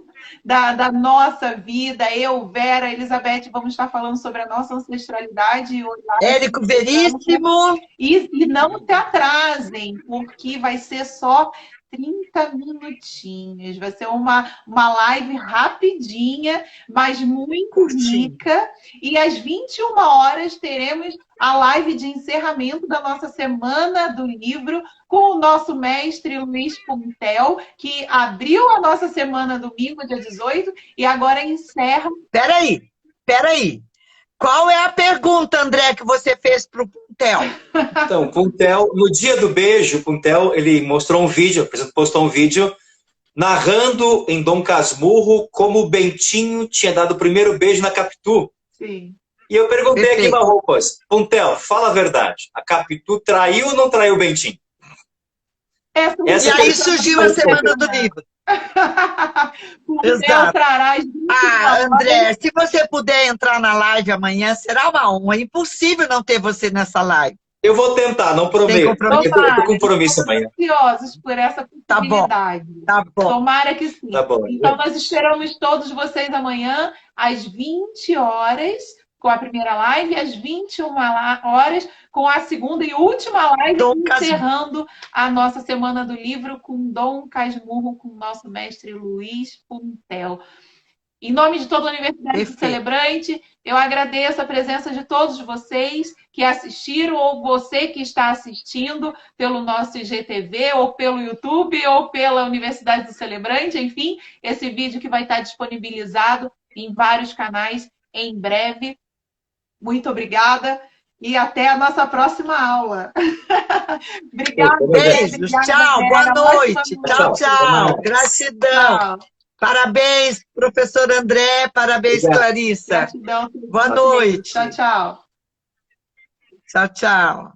da nossa vida. Eu, Vera, Elizabeth, vamos estar falando sobre a nossa ancestralidade. Érico Veríssimo! E não se atrasem, porque vai ser só 30 minutinhos. Vai ser uma live rapidinha, mas muito rica. E às 21 horas teremos a live de encerramento da nossa Semana do Livro com o nosso mestre Luiz Puntel, que abriu a nossa semana domingo, dia 18, e agora encerra. Peraí. Qual é a pergunta, André, que você fez para o Puntel? Então, Puntel, no dia do beijo, Puntel, ele mostrou um vídeo, postou um vídeo, narrando em Dom Casmurro como o Bentinho tinha dado o primeiro beijo na Capitu. Sim. E eu perguntei aqui na Roupas, Puntel, fala a verdade, a Capitu traiu ou não traiu o Bentinho? E aí surgiu a Semana do Livro. Exato. André, se você puder entrar na live amanhã, será uma honra. É impossível não ter você nessa live. Eu vou tentar, não prometo. Eu tô com compromisso amanhã. Ansiosos por essa possibilidade. Tá bom. Tomara que sim. Tá bom. Então, nós esperamos todos vocês amanhã, às 20 horas, com a primeira live, às 21 horas, com a segunda e última live, encerrando a nossa Semana do Livro com Dom Casmurro, com o nosso mestre Luiz Puntel. Em nome de toda a Universidade do Celebrante, eu agradeço a presença de todos vocês que assistiram, ou você que está assistindo pelo nosso IGTV, ou pelo YouTube, ou pela Universidade do Celebrante, enfim, esse vídeo que vai estar disponibilizado em vários canais em breve. Muito obrigada e até a nossa próxima aula. Obrigada. Beijos, tchau, boa noite. Tchau. Gratidão. Tchau. Parabéns, professor André, parabéns, Clarissa. Gratidão. Boa noite. Tchau. Tchau.